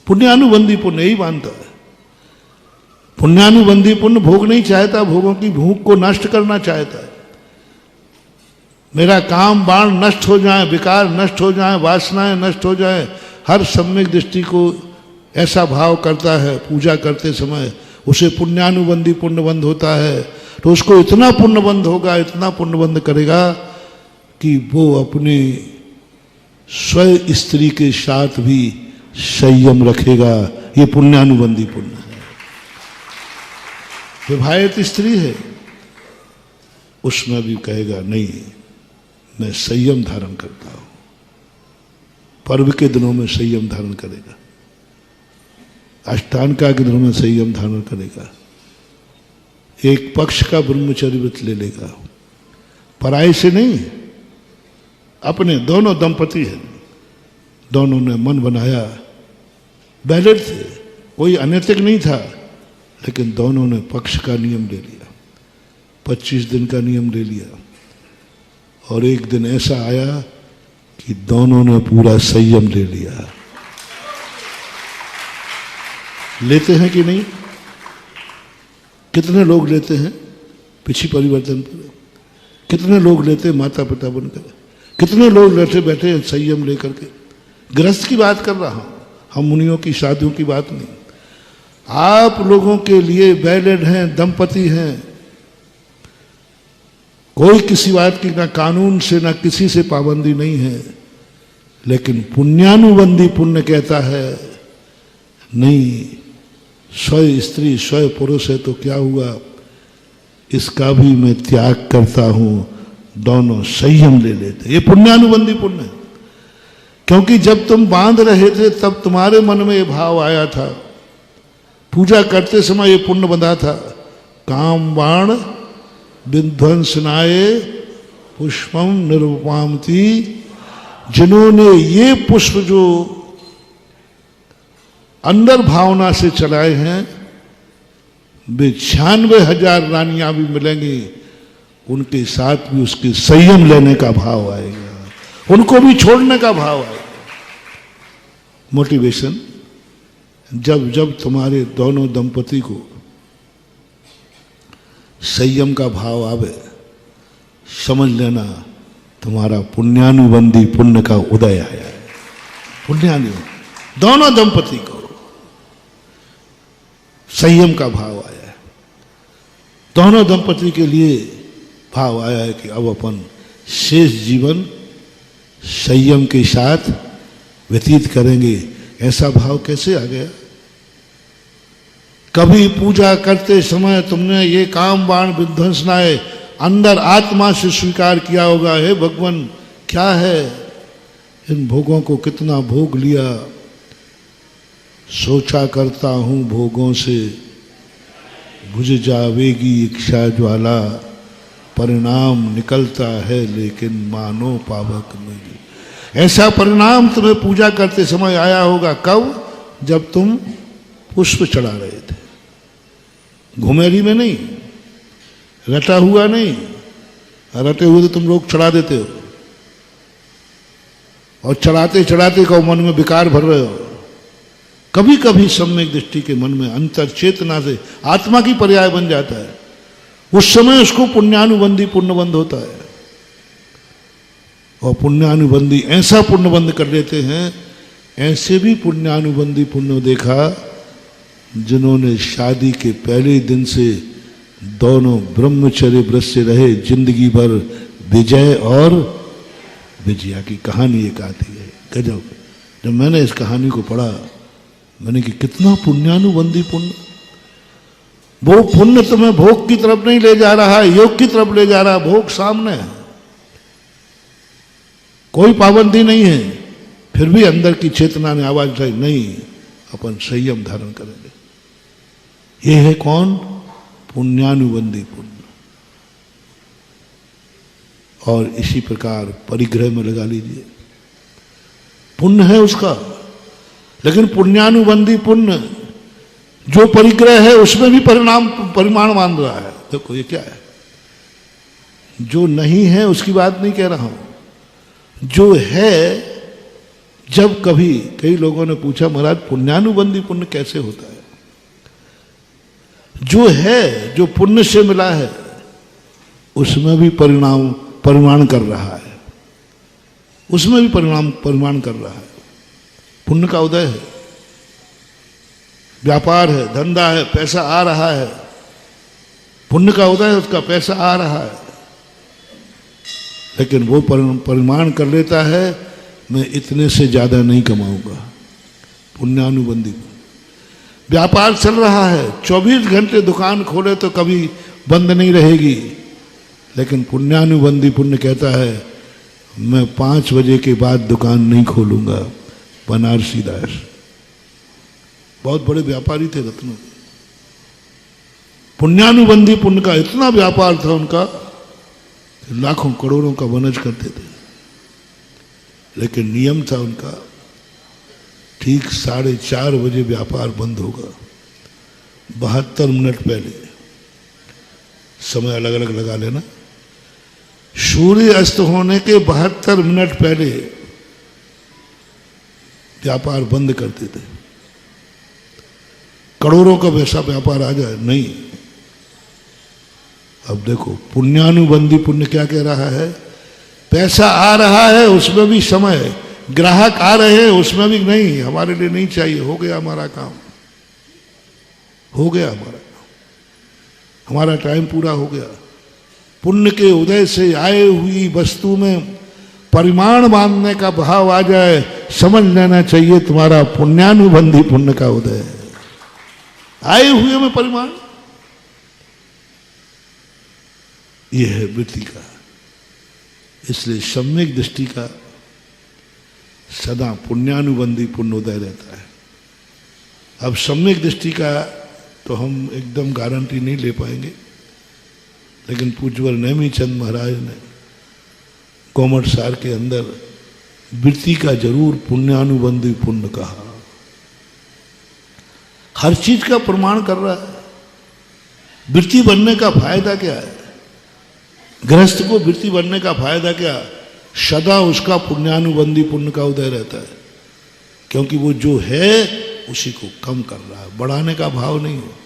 पुण्यानुबंधी पुण्य यही मानता है। पुण्यानुबंधी पुण्य भोग नहीं चाहता, भोगों की भूख को नष्ट करना चाहता है। मेरा काम बाण नष्ट हो जाए, विकार नष्ट हो जाए, वासनाएं नष्ट हो जाए, हर सम्यक दृष्टि को ऐसा भाव करता है। पूजा करते समय उसे पुण्यानुबंधी पुण्यबंध होता है, तो उसको इतना पुण्यबंध होगा, इतना पुण्यबंध करेगा कि वो अपने स्व स्त्री के साथ भी संयम रखेगा। ये पुण्यानुबंधी पुण्य है। विवाहित स्त्री है, उसमें भी कहेगा नहीं, मैं संयम धारण करता हूं। पर्व के दिनों में संयम धारण करेगा, अष्टांगा के दिनों में संयम धारण करेगा, एक पक्ष का ब्रह्मचर्य व्रत ले लेगा, पराई से नहीं, अपने। दोनों दंपति हैं, दोनों ने मन बनाया, बैलेंस थे, कोई अनैतिक नहीं था, लेकिन दोनों ने पक्ष का नियम ले लिया, 25 दिन का नियम ले लिया। और एक दिन ऐसा आया कि दोनों ने पूरा संयम ले लिया। लेते हैं कि नहीं? कितने लोग लेते हैं पिछी परिवर्तन पर? कितने लोग लेते माता पिता बनकर? कितने लोग बैठे बैठे संयम लेकर के? गृहस्थ की बात कर रहा हूं, हम मुनियों की शादियों की बात नहीं। आप लोगों के लिए वैलिड हैं, दंपति हैं, कोई किसी बात की ना कानून से ना किसी से पाबंदी नहीं है, लेकिन पुण्यानुबंधी पुण्य कहता है नहीं, स्वयं स्त्री स्वयं पुरुष है तो क्या हुआ, इसका भी मैं त्याग करता हूं, दोनों संयम ले लेते। ये पुण्यानुबंधी पुण्य है। क्योंकि जब तुम बांध रहे थे तब तुम्हारे मन में ये भाव आया था, पूजा करते समय ये पुण्य बंधा था, काम बाण विध्वंसनाए पुष्पम निरुपमामति। जिन्होंने ये पुष्प जो अंदर भावना से चलाए हैं, वे 96,000 रानियां भी मिलेंगी, उनके साथ भी उसके संयम लेने का भाव आएगा, उनको भी छोड़ने का भाव आएगा। मोटिवेशन, जब जब तुम्हारे दोनों दंपति को संयम का भाव आवे, समझ लेना तुम्हारा पुण्यानुबंधी पुण्य का उदय आया है। पुण्यानुबंधी दोनों दंपति को संयम का भाव आया है। दोनों दंपति के लिए भाव आया है कि अब अपन शेष जीवन संयम के साथ व्यतीत करेंगे। ऐसा भाव कैसे आ गया? कभी पूजा करते समय तुमने ये काम बाण विध्वंसनाए अंदर आत्मा से स्वीकार किया होगा, हे भगवान क्या है, इन भोगों को कितना भोग लिया, सोचा करता हूं भोगों से बुझ जावेगी इच्छा ज्वाला, परिणाम निकलता है लेकिन मानो पावक नहीं। ऐसा परिणाम तुम्हें पूजा करते समय आया होगा। कब? जब तुम पुष्प चढ़ा रहे थे, घुमेरी में नहीं, रटा हुआ नहीं। रटे हुए तो तुम लोग चढ़ा देते हो, और चढ़ाते चढ़ाते को मन में विकार भर रहे हो। कभी कभी सम्यक दृष्टि के मन में अंतर चेतना से आत्मा की पर्याय बन जाता है, उस समय उसको पुण्यानुबंधी पुण्यबंध होता है। और पुण्यानुबंधी ऐसा पुण्यबंध कर लेते हैं, ऐसे भी पुण्यानुबंधी पुण्य देखा जिन्होंने शादी के पहले दिन से दोनों ब्रह्मचर्य व्रत से रहे, जिंदगी भर विजय और विजया की कहानी एक आती है। गजब। जब मैंने इस कहानी को पढ़ा, मैंने कि कितना पुण्यानुबंधी पुण्य। वो पुण्य तुम्हें भोग की तरफ नहीं ले जा रहा है, योग की तरफ ले जा रहा है। भोग सामने है, कोई पाबंदी नहीं है, फिर भी अंदर की चेतना ने आवाज उठाई, नहीं अपन संयम धारण करेंगे। ये है कौन? पुण्यानुबंधी पुण्य। और इसी प्रकार परिग्रह में लगा लीजिए, पुण्य है उसका, लेकिन पुण्यानुबंधी पुण्य जो परिग्रह है उसमें भी परिमाण मान रहा है। देखो ये क्या है, जो नहीं है उसकी बात नहीं कह रहा हूं, जो है। जब कभी कई लोगों ने पूछा महाराज पुण्यानुबंधी पुण्य कैसे होता है? जो है, जो पुण्य से मिला है, उसमें भी परिमाण कर रहा है, उसमें भी परिमाण कर रहा है। पुण्य का उदय है, व्यापार है, धंधा है, पैसा आ रहा है, पुण्य का उदय है, उसका पैसा आ रहा है, लेकिन वो परिमाण कर लेता है, मैं इतने से ज्यादा नहीं कमाऊंगा। पुण्यानुबंधी व्यापार चल रहा है, 24 घंटे दुकान खोले तो कभी बंद नहीं रहेगी, लेकिन पुण्यानुबंधी पुण्य कहता है मैं 5 बजे के बाद दुकान नहीं खोलूंगा। बनारसी दास बहुत बड़े व्यापारी थे रत्नों के। पुण्यानुबंधी पुण्य का इतना व्यापार था उनका, लाखों करोड़ों का वनज करते थे, लेकिन नियम था उनका, ठीक 4:30 बजे व्यापार बंद होगा। 72 मिनट पहले, समय अलग अलग लगा लेना, सूर्य अस्त होने के 72 मिनट पहले व्यापार बंद करते थे। करोड़ों का वैसा व्यापार आ जाए, नहीं। अब देखो पुण्यानुबंधी पुण्य क्या कह रहा है, पैसा आ रहा है उसमें भी समय, ग्राहक आ रहे हैं उसमें भी नहीं, हमारे लिए नहीं चाहिए, हो गया हमारा काम, हो गया हमारा काम, हमारा टाइम पूरा हो गया। पुण्य के उदय से आए हुई वस्तु में परिमाण बांधने का भाव आ जाए, समझ लेना चाहिए तुम्हारा पुण्यानुबंधी पुण्य का उदय है। आए हुए में परिमाण, यह है वृत्ति का। इसलिए सम्यक दृष्टि का सदा पुण्यानुबंधी पुण्य उदय रहता है। अब सम्यक दृष्टि का तो हम एकदम गारंटी नहीं ले पाएंगे, लेकिन पूज्यवर नेमीचंद महाराज ने कॉमर्स सार के अंदर वृत्ति का जरूर पुण्यानुबंधी पुण्य कहा। हर चीज का प्रमाण कर रहा है। वृत्ति बनने का फायदा क्या है? गृहस्थ को वृत्ति बनने का फायदा क्या? सदा उसका पुण्यानुबंधी पुण्य का उदय रहता है, क्योंकि वो जो है उसी को कम कर रहा है, बढ़ाने का भाव नहीं है।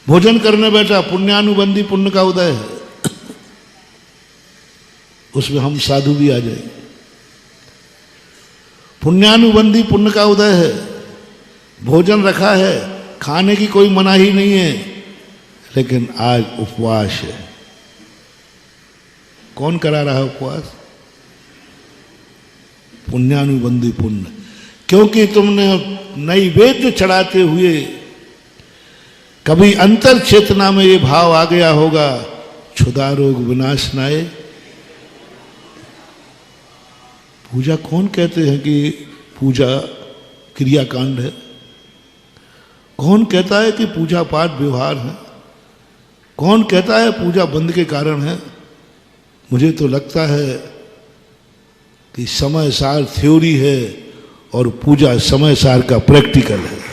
भोजन करने बैठा, पुण्यानुबंधी पुण्य का उदय है, उसमें हम साधु भी आ जाएंगे। पुण्यानुबंधी पुण्य का उदय है। भोजन रखा है, खाने की कोई मनाही नहीं है, लेकिन आज उपवास है। कौन करा रहा है उपवास? पुण्यानुबंधी पुण्य, क्योंकि तुमने नैवेद्य चढ़ाते हुए कभी अंतर चेतना में ये भाव आ गया होगा, क्षुधा रोग विनाशनाय। पूजा कौन कहते हैं कि पूजा क्रियाकांड है? कौन कहता है कि पूजा पाठ व्यवहार है? कौन कहता है पूजा बंद के कारण है? मुझे तो लगता है कि समय सार थ्योरी है और पूजा समय सार का प्रैक्टिकल है।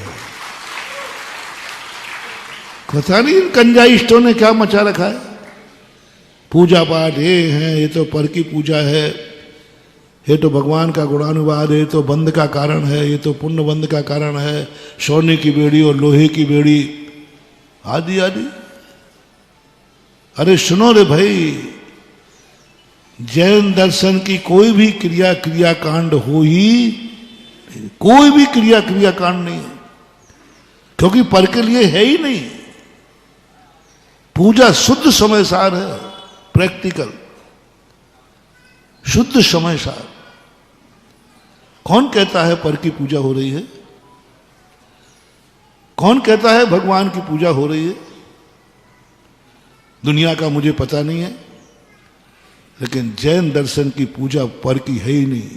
पता नहीं इन कंजाइस्टों ने क्या मचा रखा है। पूजा पाठ ये है, ये तो पर की पूजा है, ये तो भगवान का गुणानुवाद है, ये तो बंद का कारण है, ये तो पुण्य बंद का कारण है, सोने की बेड़ी और लोहे की बेड़ी आदि आदि। अरे सुनो रे भाई, जैन दर्शन की कोई भी क्रियाकांड हो ही, कोई भी क्रियाकांड नहीं है, क्योंकि पर के लिए है ही नहीं। पूजा शुद्ध समय सार है, प्रैक्टिकल शुद्ध समय सार। कौन कहता है पर की पूजा हो रही है? कौन कहता है भगवान की पूजा हो रही है? दुनिया का मुझे पता नहीं है, लेकिन जैन दर्शन की पूजा पर की है ही नहीं,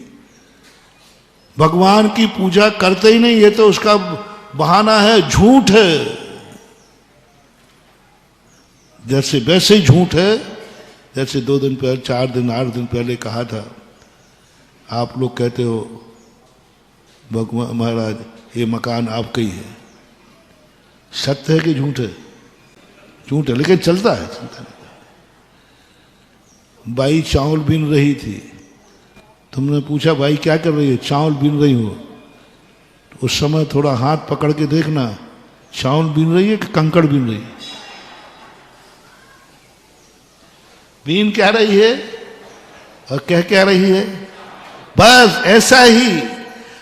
भगवान की पूजा करते ही नहीं, ये तो उसका बहाना है, झूठ है। जैसे वैसे ही झूठ है जैसे 2 दिन पहले, 4 दिन, 8 दिन पहले कहा था। आप लोग कहते हो भगवान महाराज ये मकान आपका ही है, सत्य है कि झूठ है? झूठ है, लेकिन चलता है, चलता है। बाई चावल बीन रही थी, तुमने पूछा भाई क्या कर रही है? चावल बीन रही हो। उस समय थोड़ा हाथ पकड़ के देखना, चावल बीन रही है कि कंकड़ बीन रही है? बीन क्या रही है और कह क्या रही है? बस ऐसा ही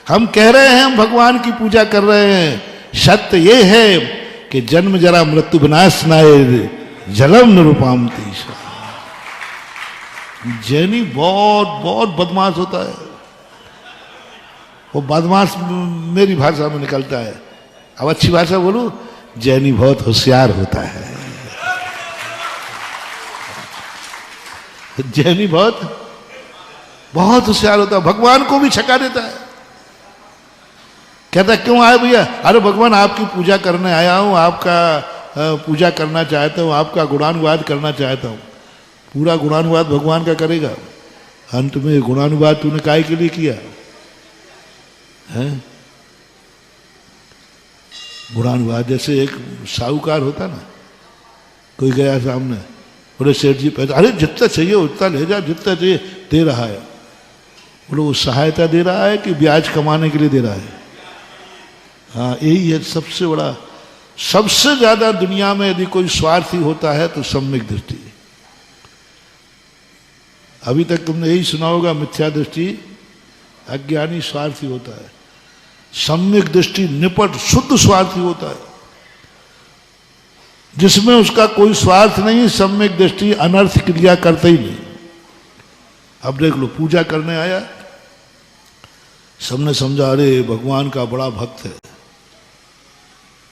हम कह रहे हैं, हम भगवान की पूजा कर रहे हैं। सत्य ये है कि जन्म जरा मृत्यु विनाश नाय जलम निरुपामती। जैनी बहुत बहुत बदमाश होता है। वो बदमाश मेरी भाषा में निकलता है। अब अच्छी भाषा बोलूं, जैनी बहुत होशियार होता है। जैनी बहुत बहुत होशियार होता है, भगवान को भी छका देता है। कहता क्यों आए भैया? अरे भगवान आपकी पूजा करने आया हूं, आपका पूजा करना चाहता हूं, आपका गुणानुवाद करना चाहता हूं। पूरा गुणानुवाद भगवान का करेगा? अंत में गुणानुवाद तूने काहे के लिए किया है? गुणानुवाद जैसे एक साहूकार होता ना, कोई गया सामने, बोले सेठ जी पैसा, अरे जितना चाहिए उतना ले जा, जितना चाहिए दे रहा है। बोले वो सहायता दे रहा है कि ब्याज कमाने के लिए दे रहा है? हाँ, यही है सबसे बड़ा, सबसे ज्यादा दुनिया में यदि कोई स्वार्थी होता है तो सम्यक दृष्टि। अभी तक तुमने यही सुना होगा, मिथ्या दृष्टि अज्ञानी स्वार्थी होता है, सम्यक दृष्टि निपट शुद्ध स्वार्थी होता है, जिसमें उसका कोई स्वार्थ नहीं। सम्यक दृष्टि अनर्थ क्रिया करते ही नहीं। अब देख लो, पूजा करने आया, सबने समझा अरे भगवान का बड़ा भक्त है,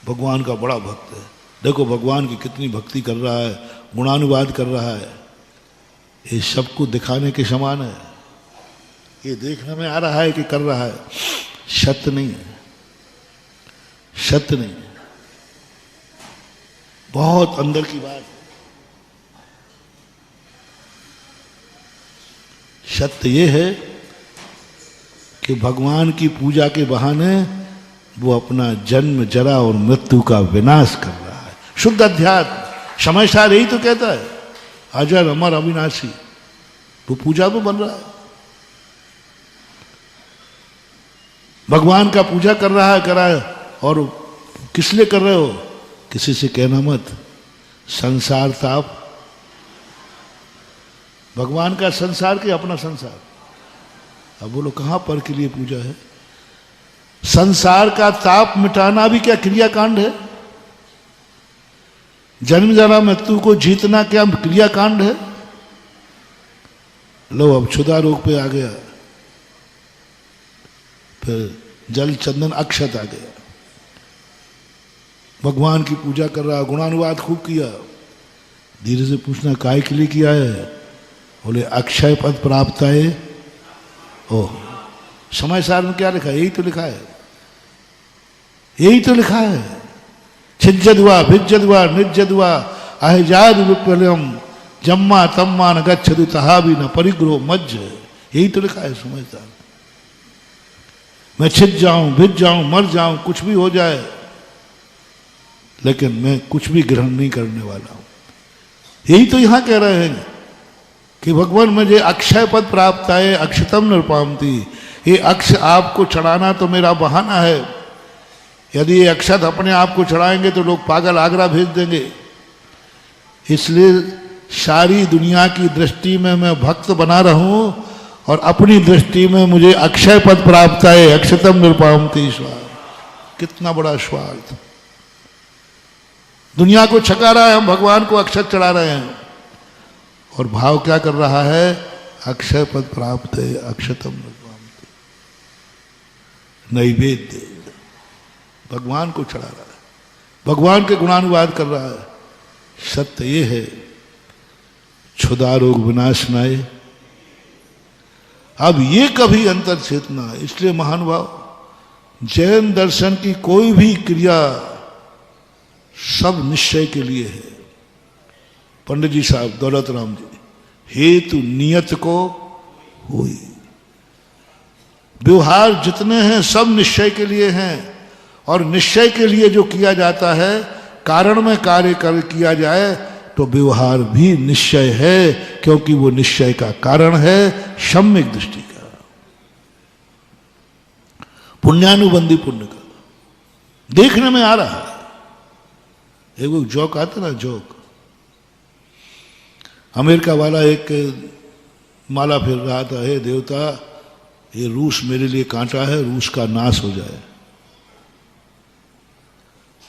भगवान का बड़ा भक्त है, देखो भगवान की कितनी भक्ति कर रहा है, गुणानुवाद कर रहा है। ये सबको दिखाने के समान है, ये देखने में आ रहा है कि कर रहा है, सत्य नहीं है, सत्य नहीं है, बहुत अंदर की बात है। सत्य ये है कि भगवान की पूजा के बहाने वो अपना जन्म जरा और मृत्यु का विनाश कर रहा है। शुद्ध अध्यात्म समय सार यही तो कहता है, अजर अमर अविनाशी। वो पूजा में बन रहा है, भगवान का पूजा कर रहा है, करा है। और किस लिए कर रहे हो? किसी से कहना मत, संसार ताप। भगवान का संसार के अपना संसार। अब बोलो कहां पर के लिए पूजा है? संसार का ताप मिटाना भी क्या क्रियाकांड है? जन्म जरा मृत्यु को जीतना क्या क्रियाकांड है? लो अब क्षुधा रोग पे आ गया, फिर जल चंदन अक्षत आ गया, भगवान की पूजा कर रहा, गुणानुवाद खूब किया। धीरे से पूछना काय के लिए किया है? बोले अक्षय पद प्राप्त है। ओह, समय सार में क्या लिखा है? यही तो लिखा है, यही तो लिखा है। छिज्जद्वा भिज्जद्वा निज्जद्वा अहजाद विप्लवम जम्मा तम्मा न गच्छतु तहा भी न परिग्रह मज्ज। यही तो लिखा है समय सार। मैं छिज जाऊं, भिज जाऊं, मर जाऊं, कुछ भी हो जाए, लेकिन मैं कुछ भी ग्रहण नहीं करने वाला हूं। यही तो यहां कह रहे हैं कि भगवान मुझे अक्षय पद प्राप्त है, अक्षतम निरुपामती। ये अक्ष आपको चढ़ाना तो मेरा बहाना है। यदि ये अक्षत अपने आप को चढ़ाएंगे तो लोग पागल आगरा भेज देंगे। इसलिए सारी दुनिया की दृष्टि में मैं भक्त बना रहूं और अपनी दृष्टि में मुझे अक्षय पद प्राप्त है, अक्षतम निरुपामती। स्वार्थ, कितना बड़ा स्वार्थ। दुनिया को छका रहा है, हम भगवान को अक्षत चढ़ा रहे हैं। और भाव क्या कर रहा है? अक्षय पद प्राप्त है, अक्षतम निरुपामती। नैवेद्य भगवान को चढ़ा रहा है, भगवान के गुणानुवाद कर रहा है। सत्य ये है, क्षुधा रोग विनाशनाय। अब ये कभी अंतर चेतना, इसलिए महानुभाव जैन दर्शन की कोई भी क्रिया सब निश्चय के लिए है। पंडित जी साहब दौलत राम जी, हेतु नियत को हुई। व्यवहार जितने हैं सब निश्चय के लिए हैं, और निश्चय के लिए जो किया जाता है, कारण में कार्य कर किया जाए तो व्यवहार भी निश्चय है, क्योंकि वो निश्चय का कारण है सम्यक दृष्टि का, पुण्यानुबंधी पुण्य का। देखने में आ रहा है। एक जोक आता ना, जोक, अमेरिका वाला एक माला फिर रहा था, हे देवता ये रूस मेरे लिए कांटा है, रूस का नाश हो जाए।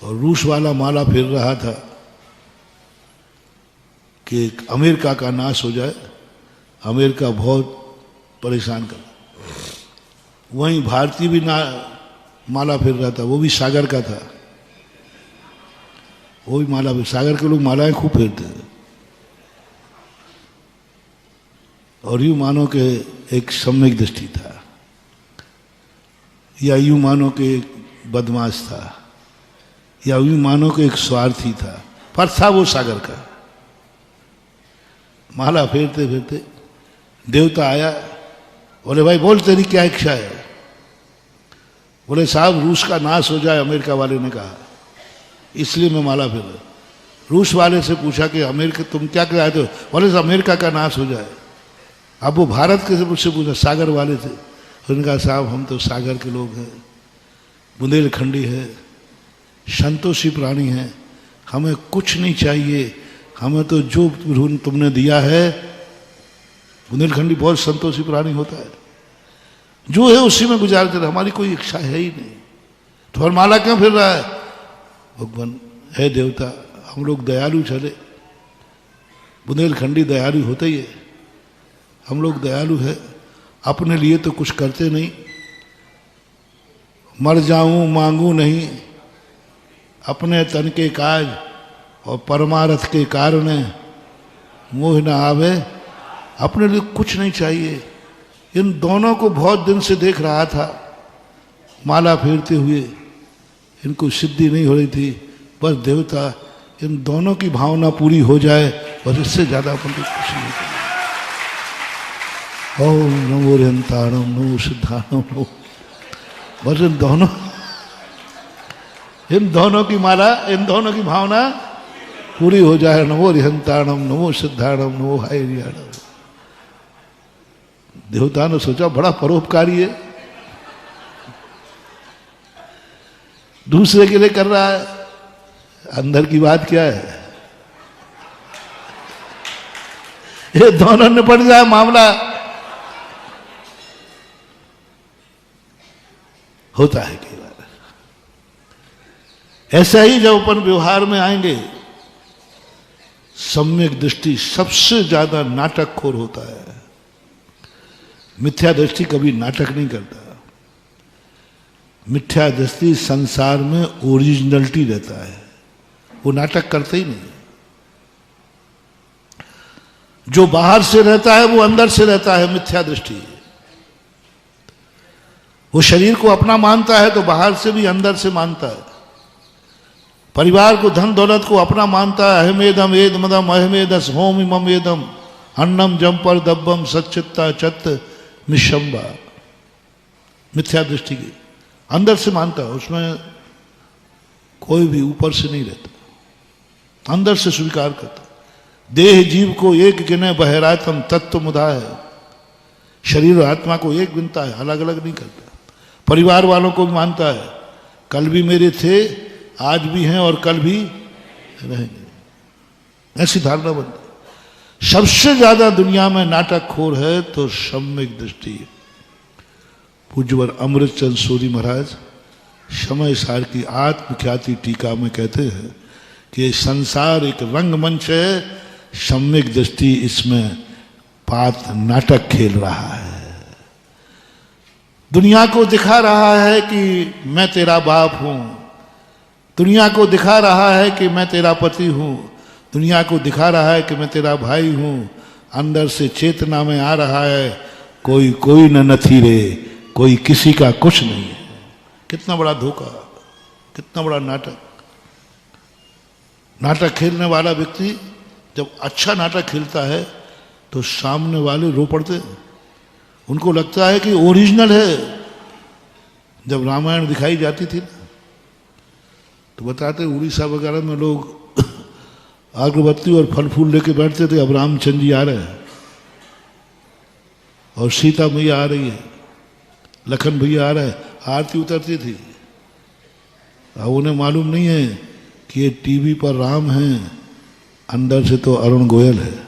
और रूस वाला माला फिर रहा था कि अमेरिका का नाश हो जाए, अमेरिका बहुत परेशान कर। वहीं भारतीय भी माला फिर रहा था, वो भी सागर का था, वो भी माला, सागर के लोग मालाएं खूब फेरते हैं। और यूं मानो कि एक सम्यक दृष्टि था, या यूं मानो कि एक बदमाश था, या यूं मानो कि एक स्वार्थी था, पर था वो सागर का। माला फेरते फेरते देवता आया, बोले भाई बोल तेरी क्या इच्छा है? बोले साहब रूस का नाश हो जाए, अमेरिका वाले ने कहा, इसलिए मैं माला फेर। रूस वाले से पूछा कि अमेरिका तुम क्या कहते हो? बोले अमेरिका का नाश हो जाए। अब वो भारत के से मुझसे पूछा, सागर वाले थे, उन्होंने कहा साहब हम तो सागर के लोग हैं, बुंदेलखंडी है, संतोषी प्राणी हैं, हमें कुछ नहीं चाहिए, हमें तो जो तुमने दिया है। बुंदेलखंडी बहुत संतोषी प्राणी होता है, जो है उसी में गुजारते रहे, हमारी कोई इच्छा है ही नहीं। तो और माला क्यों फिर रहा है? भगवान है देवता, हम लोग दयालु चले, बुंदेलखंडी दयालु होते ही है, हम लोग दयालु है, अपने लिए तो कुछ करते नहीं, मर जाऊं मांगू नहीं, अपने तन के काज और परमार्थ के कारण मोह न आवे, अपने लिए कुछ नहीं चाहिए। इन दोनों को बहुत दिन से देख रहा था, माला फेरते हुए, इनको सिद्धि नहीं हो रही थी। बस देवता इन दोनों की भावना पूरी हो जाए, बस इससे ज्यादा अपन को कुछ नहीं चाहिए। ओम नमो हरिहंताणम नमो सिद्धाणम नमो, बस इन दोनों की माला, इन दोनों की भावना पूरी हो जाए। नमो हरिहंताणम नमो सिद्धाणम नमो हायरियाणम। देवता ने सोचा बड़ा परोपकारी है, दूसरे के लिए कर रहा है, अंदर की बात क्या है? ये दोनों निपट जाए मामला, होता है कई बार। ऐसा ही जब अपन व्यवहार में आएंगे, सम्यक दृष्टि सबसे ज्यादा नाटकखोर होता है। मिथ्या दृष्टि कभी नाटक नहीं करता। मिथ्या दृष्टि संसार में ओरिजिनलिटी रहता है, वो नाटक करते ही नहीं। जो बाहर से रहता है वो अंदर से रहता है, मिथ्या दृष्टि। वो शरीर को अपना मानता है तो बाहर से भी अंदर से मानता है। परिवार को, धन दौलत को अपना मानता है। अहमेदम एद मदम अहमेदस होम इमम एदम अन्नम जम्पर दब्बम सच्चित्ता चत्त निशंबा। मिथ्या दृष्टि की अंदर से मानता है, उसमें कोई भी ऊपर से नहीं रहता, अंदर से स्वीकार करता। देह जीव को एक गिने बहरातम तत्व मुदा है। शरीर और आत्मा को एक गिनता है, अलग अलग नहीं करता। परिवार वालों को भी मानता है, कल भी मेरे थे, आज भी हैं और कल भी रहेंगे। ऐसी धारणा बनती है। सबसे ज्यादा दुनिया में नाटकखोर है तो सम्यक दृष्टि। पूज्यवर अमृतचंद सूरी महाराज समय सार की आत्मख्याति टीका में कहते हैं कि संसार एक रंगमंच है, सम्यक दृष्टि इसमें पात्र नाटक खेल रहा है। दुनिया को दिखा रहा है कि मैं तेरा बाप हूं, दुनिया को दिखा रहा है कि मैं तेरा पति हूं, दुनिया को दिखा रहा है कि मैं तेरा भाई हूं, अंदर से चेतना में आ रहा है, कोई कोई न नथी रे, कोई किसी का कुछ नहीं है। कितना बड़ा धोखा, कितना बड़ा नाटक। नाटक खेलने वाला व्यक्ति जब अच्छा नाटक खेलता है तो सामने वाले रो पड़ते हैं, उनको लगता है कि ओरिजिनल है। जब रामायण दिखाई जाती थी तो बताते उड़ीसा वगैरह में लोग अगरबत्ती और फल फूल लेके बैठते थे, अब रामचंद्र जी आ रहे हैं और सीता मैया आ रही है, लखन भैया आ रहा है, आरती उतरती थी। अब उन्हें मालूम नहीं है कि ये टीवी पर राम है, अंदर से तो अरुण गोयल है।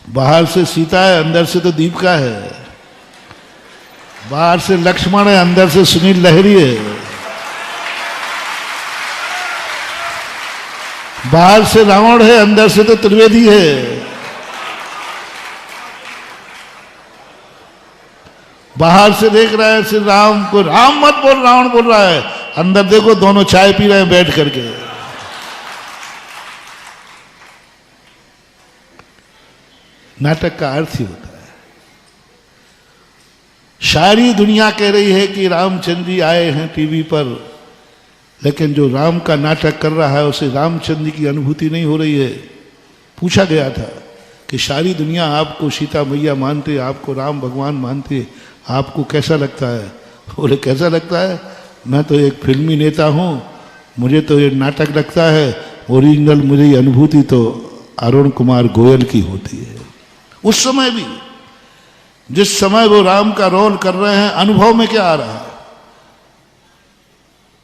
बाहर से सीता है, अंदर से तो दीपिका है। बाहर से लक्ष्मण है, अंदर से सुनील लहरी है। बाहर से रावण है, अंदर से तो त्रिवेदी है। बाहर से देख रहा है श्री राम को, राम मत बोल, रावण बोल रहा है। अंदर देखो दोनों चाय पी रहे हैं बैठ करके। नाटक का अर्थ ही होता है। सारी दुनिया कह रही है कि रामचंद्र जी आए हैं टीवी पर, लेकिन जो राम का नाटक कर रहा है उसे रामचंद्र जी की अनुभूति नहीं हो रही है। पूछा गया था कि सारी दुनिया आपको सीता मैया मानते, आपको राम भगवान मानते, आपको कैसा लगता है? बोले कैसा लगता है, मैं तो एक फिल्मी नेता हूँ, मुझे तो ये नाटक लगता है, ओरिजिनल मेरी अनुभूति तो अरुण कुमार गोयल की होती है। उस समय भी जिस समय वो राम का रोल कर रहे हैं, अनुभव में क्या आ रहा है,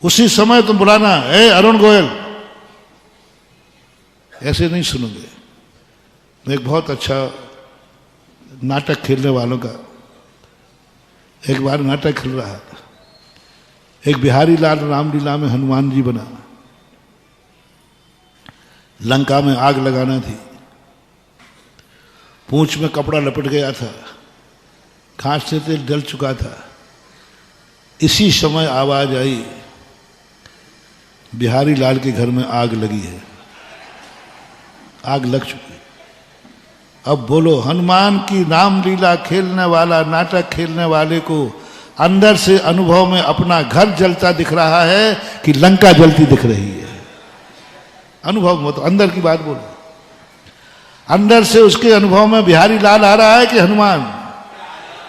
उसी समय तुम बुलाना, ए अरुण गोयल, ऐसे नहीं सुनोगे। एक बहुत अच्छा नाटक खेलने वालों का एक बार नाटक खेल रहा था। एक बिहारी लाल रामलीला में हनुमान जी बना, लंका में आग लगाना थी, पूंछ में कपड़ा लपट गया था, खांस से तेल जल चुका था। इसी समय आवाज आई, बिहारी लाल के घर में आग लगी है, आग लग चुकी। अब बोलो, हनुमान की रामलीला खेलने वाला, नाटक खेलने वाले को अंदर से अनुभव में अपना घर जलता दिख रहा है कि लंका जलती दिख रही है? अनुभव में, तो अंदर की बात बोलो। अंदर से उसके अनुभव में बिहारी लाल आ रहा है कि हनुमान?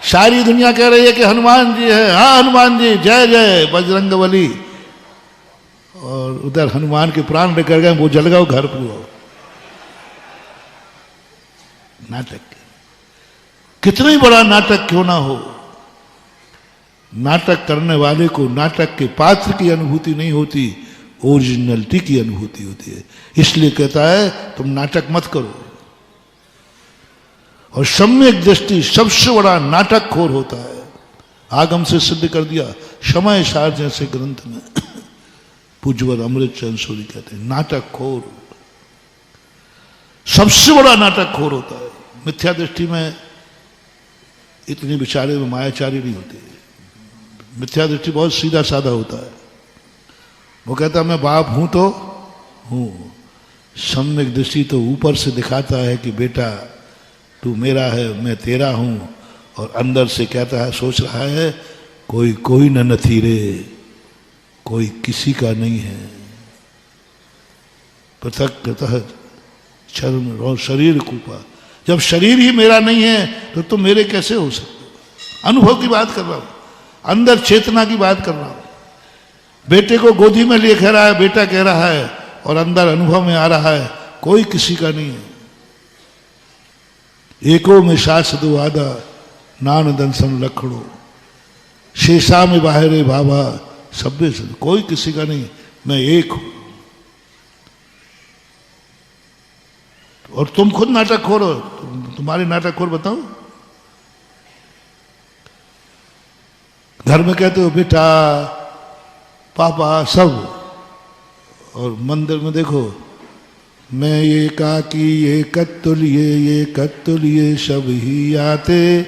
सारी दुनिया कह रही है कि हनुमान जी है, हाँ हनुमान जी, जय जय बजरंगबली। और उधर हनुमान के प्राण लेकर गए, वो जल गए घर पूरा। नाटक, कितना ही बड़ा नाटक क्यों ना हो, नाटक करने वाले को नाटक के पात्र की अनुभूति नहीं होती, ओरिजिनलिटी की अनुभूति होती है। इसलिए कहता है तुम नाटक मत करो। और सम्यक दृष्टि सबसे बड़ा नाटक खोर होता है। आगम से सिद्ध कर दिया, समय सार जैसे ग्रंथ में पूज्यवर अमृत चंद सूरी कहते हैं, नाटक खोर सबसे बड़ा नाटक खोर होता है। मिथ्या दृष्टि में इतनी विचारे में मायाचारी नहीं होती। मिथ्या दृष्टि बहुत सीधा साधा होता है। वो कहता मैं बाप हूं तो हूं, सम्यक दृष्टि तो ऊपर से दिखाता है कि बेटा तू मेरा है, मैं तेरा हूं, और अंदर से कहता है, सोच रहा है, कोई कोई न नथी रे, कोई किसी का नहीं है। पृथक कहता है चर्म और शरीर कूपा। जब शरीर ही मेरा नहीं है तो तुम मेरे कैसे हो सकते हो? अनुभव की बात कर रहा हूं, अंदर चेतना की बात कर रहा हूं। बेटे को गोदी में लिए कह रहा है, बेटा कह रहा है, और अंदर अनुभव में आ रहा है कोई किसी का नहीं है। एको में शासदो आदा नान दंसन लखड़ो, शेषा में बाहरे बाबा सब्बे से, कोई किसी का नहीं, मैं एक हूं। और तुम खुद नाटक खोरो, तुम्हारे नाटक खोर बताओ। घर में कहते हो बेटा पापा सब, और मंदिर में देखो मैं ये काकी ये कत्तुलिए सब ही आते,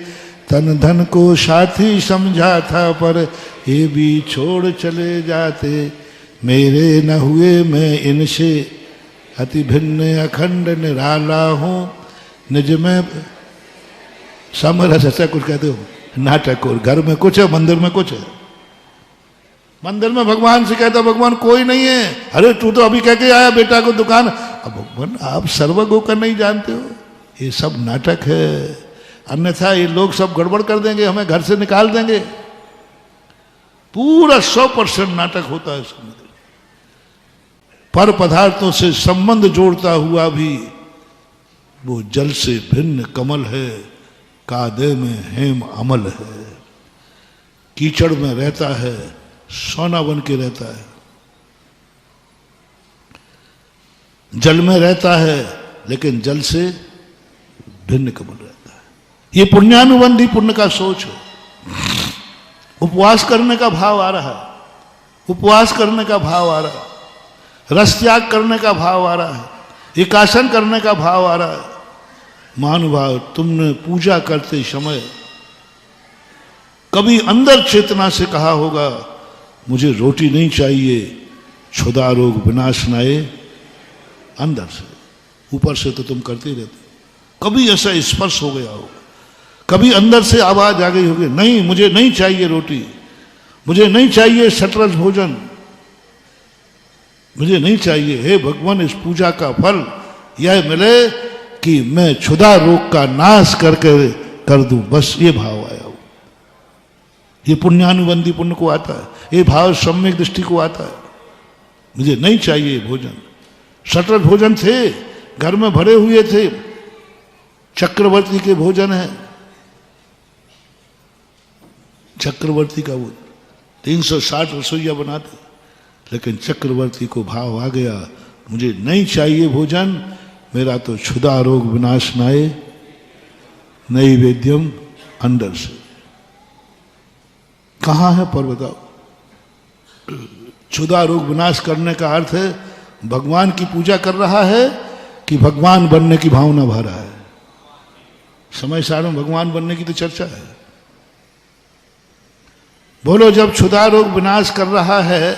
तन धन को साथी समझा था पर ये भी छोड़ चले जाते, मेरे न हुए मैं इनसे अति भिन्न अखंड निराला हूं निज में समरस, ऐसा कुछ कहते हो नाटक। और घर में कुछ है, मंदिर में कुछ है। मंदिर में भगवान से कहता भगवान कोई नहीं है, अरे तू तो अभी कह के आया बेटा को दुकान। अब भगवान आप सर्वज्ञ का नहीं जानते हो, ये सब नाटक है, अन्यथा ये लोग सब गड़बड़ कर देंगे, हमें घर से निकाल देंगे। पूरा 100% नाटक होता है समुद्र। पर पदार्थों से संबंध जोड़ता हुआ भी वो जल से भिन्न कमल है, कादे में हेम अमल है। कीचड़ में रहता है, सोना बन के रहता है। जल में रहता है, लेकिन जल से भिन्न कमल रहता है। ये पुण्यानुबंधी पुण्य का सोच है। उपवास करने का भाव आ रहा है, उपवास करने का भाव आ रहा है, रस त्याग करने का भाव आ रहा है, एकासन करने का भाव आ रहा है। महानुभाव, तुमने पूजा करते समय कभी अंदर चेतना से कहा होगा मुझे रोटी नहीं चाहिए, क्षुधा रोग विनाशनाए, अंदर से। ऊपर से तो तुम करते रहते, कभी ऐसा स्पर्श हो गया होगा, कभी अंदर से आवाज आ गई होगी नहीं मुझे नहीं चाहिए रोटी, मुझे नहीं चाहिए सटरस भोजन, मुझे नहीं चाहिए। हे भगवान, इस पूजा का फल यह मिले कि मैं क्षुधा रोग का नाश करके कर दूं, बस ये भाव आया हो। ये पुण्यानुबंधी पुण्य को आता है, ये भाव सम्यक दृष्टि को आता है। मुझे नहीं चाहिए भोजन। सटरस भोजन थे, घर में भरे हुए थे, चक्रवर्ती के भोजन है, चक्रवर्ती का वो 360 रसोइया बनाते, लेकिन चक्रवर्ती को भाव आ गया मुझे नहीं चाहिए भोजन, मेरा तो क्षुधा रोग विनाशनाए नैवेद्यम, अंदर से। कहां है पर बताओ? क्षुधा रोग विनाश करने का अर्थ है भगवान की पूजा कर रहा है कि भगवान बनने की भावना भर रहा है। समय सार में भगवान बनने की तो चर्चा है। बोलो, जब क्षुधा रोग विनाश कर रहा है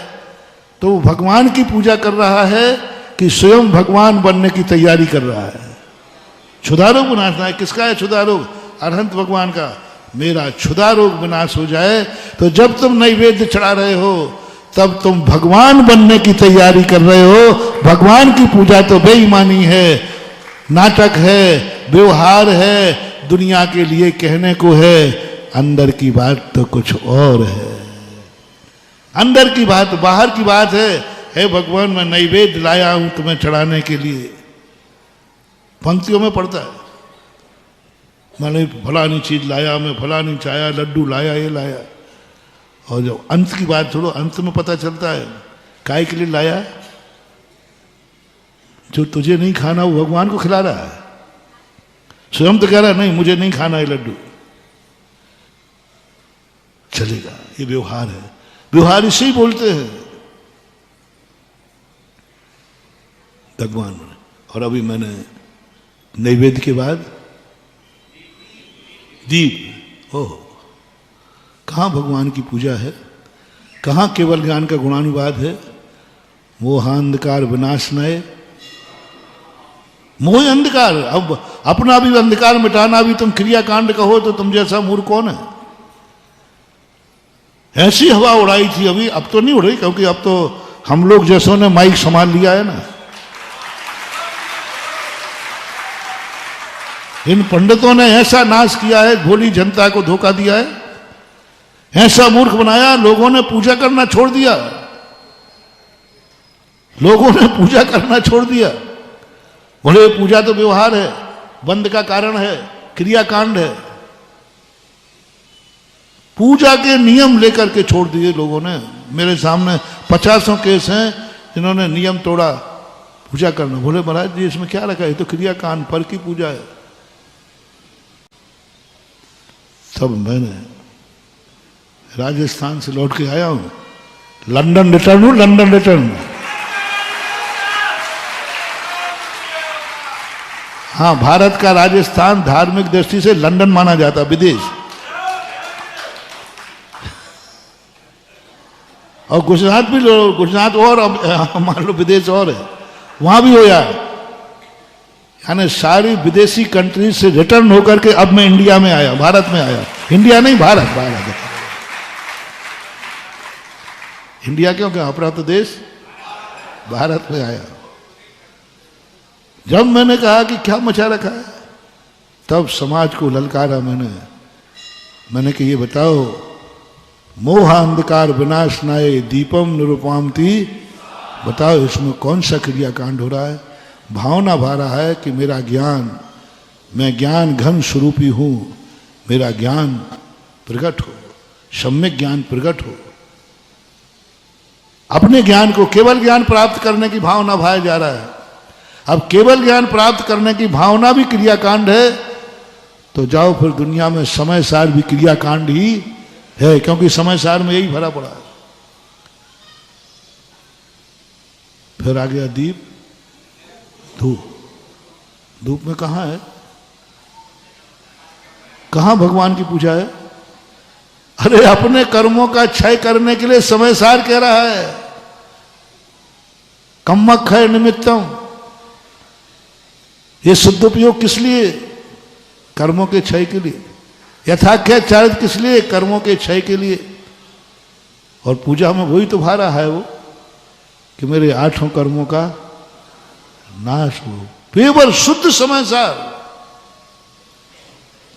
तो वो भगवान की पूजा कर रहा है कि स्वयं भगवान बनने की तैयारी कर रहा है? क्षुधा रोग विनाश है, किसका है क्षुधा रोग? अरहंत भगवान का। मेरा क्षुधा रोग विनाश हो जाए तो जब तुम नैवेद्य चढ़ा रहे हो तब तुम भगवान बनने की तैयारी कर रहे हो। भगवान की पूजा तो बेईमानी है, नाटक है, व्यवहार है, दुनिया के लिए कहने को है, अंदर की बात तो कुछ और है। अंदर की बात, बाहर की बात है, हे भगवान मैं नैवेद्य लाया हूं तुम्हें चढ़ाने के लिए। पंक्तियों में पढ़ता है, मैंने फलानी चीज लाया, मैं फलानी चाया, लड्डू लाया, ये लाया। और जब अंत की बात छोड़ो, अंत में पता चलता है काय के लिए लाया। जो तुझे नहीं खाना वो भगवान को खिला रहा है। स्वयं तो कह रहा है नहीं मुझे नहीं खाना है लड्डू। चलेगा, ये व्यवहार है, व्यवहार इसे ही बोलते हैं भगवान। और अभी मैंने नैवेद्य के बाद दीप, ओह कहाँ भगवान की पूजा है, कहाँ केवल ज्ञान का गुणानुवाद है। मोहांधकार विनाशनाय, मोह अंधकार। अब अपना भी अंधकार मिटाना भी तुम क्रियाकांड कहो तो तुम जैसा मूर्ख कौन है? ऐसी हवा उड़ाई थी अभी, अब तो नहीं उड़ रही, क्योंकि अब तो हम लोग जैसों ने माइक संभाल लिया है ना। इन पंडितों ने ऐसा नाश किया है, भोली जनता को धोखा दिया है, ऐसा मूर्ख बनाया, लोगों ने पूजा करना छोड़ दिया, लोगों ने पूजा करना छोड़ दिया। बोले पूजा तो व्यवहार है, बंद का कारण है, क्रियाकांड है। पूजा के नियम लेकर के छोड़ दिए लोगों ने। मेरे सामने 50 केस हैं जिन्होंने नियम तोड़ा पूजा करना। बोले महाराज जी इसमें क्या रखा है, तो क्रियाकांड पर की पूजा है। तब मैंने राजस्थान से लौट के आया हूं, लंदन रिटर्न हूं, लंदन रिटर्न। हाँ, भारत का राजस्थान धार्मिक दृष्टि से लंदन माना जाता, विदेश। और गुजरात भी लो, गुजरात और मान लो विदेश और है। वहां भी होया है। यानी सारी विदेशी कंट्री से रिटर्न होकर के अब मैं इंडिया में आया, भारत में आया। इंडिया नहीं, भारत, भारत। इंडिया क्यों, क्या अपना तो देश भारत में आया। जब मैंने कहा कि क्या मचा रखा है, तब समाज को ललकारा मैंने कि ये बताओ, मोह अंधकार विनाशनाय दीपम निरुपामती, बताओ इसमें कौन सा क्रियाकांड हो रहा है। भावना भा रहा है कि मेरा ज्ञान, मैं ज्ञान घन स्वरूपी हूं, मेरा ज्ञान प्रकट हो, सम्यक ज्ञान प्रकट हो। अपने ज्ञान को, केवल ज्ञान प्राप्त करने की भावना भाया जा रहा है। अब केवल ज्ञान प्राप्त करने की भावना भी क्रियाकांड है, तो जाओ फिर दुनिया में समय सार भी क्रियाकांड ही है, क्योंकि समय सार में यही भरा पड़ा है। फिर आ गया दीप, धूप। धूप में कहां है, कहां भगवान की पूजा है? अरे अपने कर्मों का क्षय करने के लिए समय सार कह रहा है। कम्मक है निमित्तम, ये शुद्धोपयोग किस लिए? कर्मों के क्षय के लिए। यथाख्य चारित किस लिए? कर्मों के क्षय के लिए। और पूजा में वही तो भा रहा है वो, कि मेरे 8 कर्मों का नाश हो। केवल शुद्ध समय सार,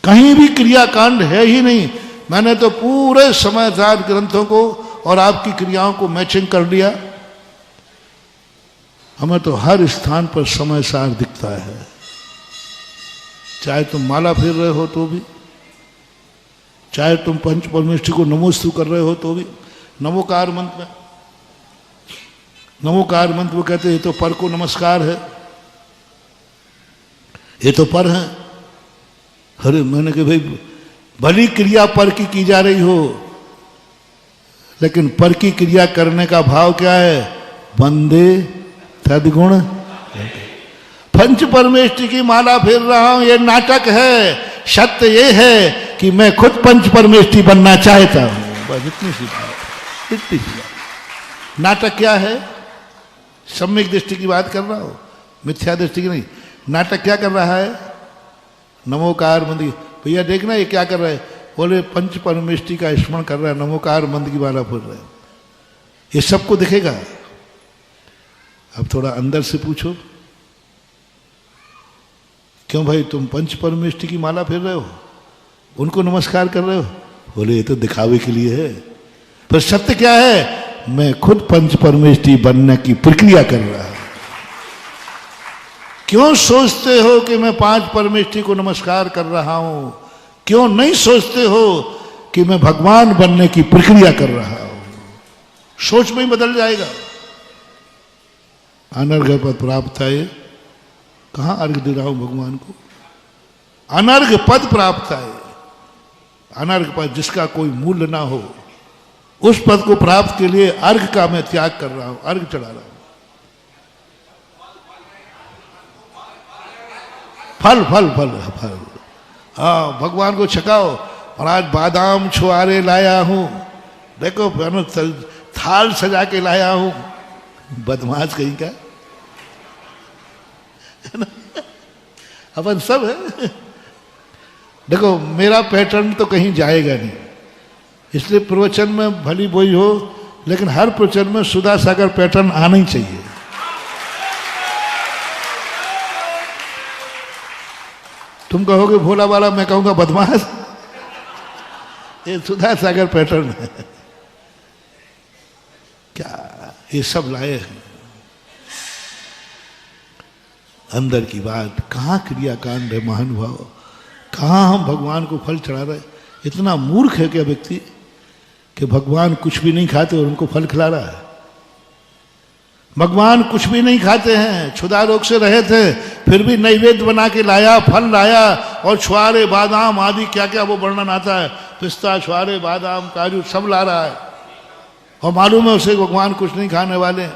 कहीं भी क्रियाकांड है ही नहीं। मैंने तो पूरे समय सार ग्रंथों को और आपकी क्रियाओं को मैचिंग कर लिया। हमें तो हर स्थान पर समय सार दिखता है। चाहे तुम माला फेर रहे हो तो भी, चाहे तुम पंच परमेष्ठी को नमोस्तु कर रहे हो तो भी। नमोकार मंत्र में, नमोकार मंत्र में कहते हैं ये तो पर को नमस्कार है, ये तो पर है। अरे मैंने कहा भाई, भली क्रिया पर की जा रही हो, लेकिन पर की क्रिया करने का भाव क्या है? वंदे तद्गुण। पंच परमेष्ठी की माला फेर रहा हूं, ये नाटक है। सत्य ये है कि मैं खुद पंच परमेष्ठी बनना चाहता हूं। बस इतनी सी बात, इतनी सी बात। नाटक क्या है? सम्यक दृष्टि की बात कर रहा हूं, मिथ्या दृष्टि की नहीं। नाटक क्या कर रहा है? नमोकार मंत्र। भैया देखना ये क्या कर रहा है? बोले पंच परमेष्ठी का स्मरण कर रहा है, नमोकार मंत्र की माला फेर रहा है। ये सबको दिखेगा। अब थोड़ा अंदर से पूछो, क्यों भाई तुम पंच परमेष्ठी की माला फेर रहे हो, उनको नमस्कार कर रहे हो? बोले ये तो दिखावे के लिए है। पर सत्य क्या है? मैं खुद पंच परमेष्ठी बनने की प्रक्रिया कर रहा हूं। क्यों सोचते हो कि मैं 5 परमेष्ठी को नमस्कार कर रहा हूं? क्यों नहीं सोचते हो कि मैं भगवान बनने की प्रक्रिया कर रहा हूं? सोच में ही बदल जाएगा। अनर्घ पद प्राप्त है, कहां अर्घ दे रहा हूं भगवान को? अनर्घ पद प्राप्त है। अनर्घ पद जिसका कोई मूल्य ना हो, उस पद को प्राप्त के लिए अर्घ का मैं त्याग कर रहा हूं, अर्घ चढ़ा रहा हूं। फल फल फल फल, हाँ भगवान को छकाओ। और आज बादाम छुआरे लाया हूं, देखो थाल सजा के लाया हूं। बदमाश कहीं का, अपन सब है। देखो मेरा पैटर्न तो कहीं जाएगा नहीं, इसलिए प्रवचन में भली बोई हो, लेकिन हर प्रवचन में सुधा सागर पैटर्न आना ही चाहिए। तुम कहोगे भोला वाला, मैं कहूंगा बदमाश। ये सुधा सागर पैटर्न है क्या? ये सब लाए हैं। अंदर की बात, कहाँ क्रियाकांड है महानुभाव? कहाँ हम भगवान को फल चढ़ा रहे? इतना मूर्ख है क्या व्यक्ति कि भगवान कुछ भी नहीं खाते और उनको फल खिला रहा है? भगवान कुछ भी नहीं खाते हैं, क्षुधा रोग से रहे थे, फिर भी नैवेद्य बना के लाया, फल लाया, और छुआरे बादाम आदि क्या क्या वो वर्णन आता है, पिस्ता छुआरे बादाम काजू सब ला रहा है। और मालूम है उसे भगवान कुछ नहीं खाने वाले,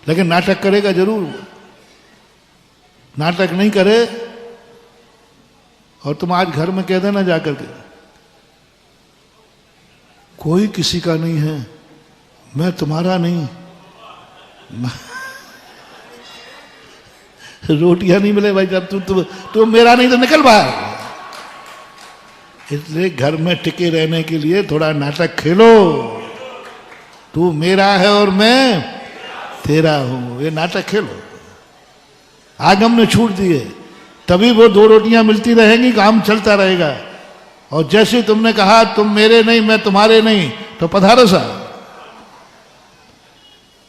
लेकिन नाटक करेगा जरूर। नाटक नहीं करे और तुम आज घर में कह देना जाकर के, कोई किसी का नहीं है, मैं तुम्हारा नहीं। रोटियां नहीं मिले भाई, जब तू मेरा नहीं तो निकल बाहर। इसलिए घर में टिके रहने के लिए थोड़ा नाटक खेलो। तू मेरा है और मैं तेरा हूं, ये नाटक खेलो। आगम ने छूट दिए, तभी वो 2 रोटियां मिलती रहेंगी, काम चलता रहेगा। और जैसे तुमने कहा तुम मेरे नहीं मैं तुम्हारे नहीं, तो पधारो सा।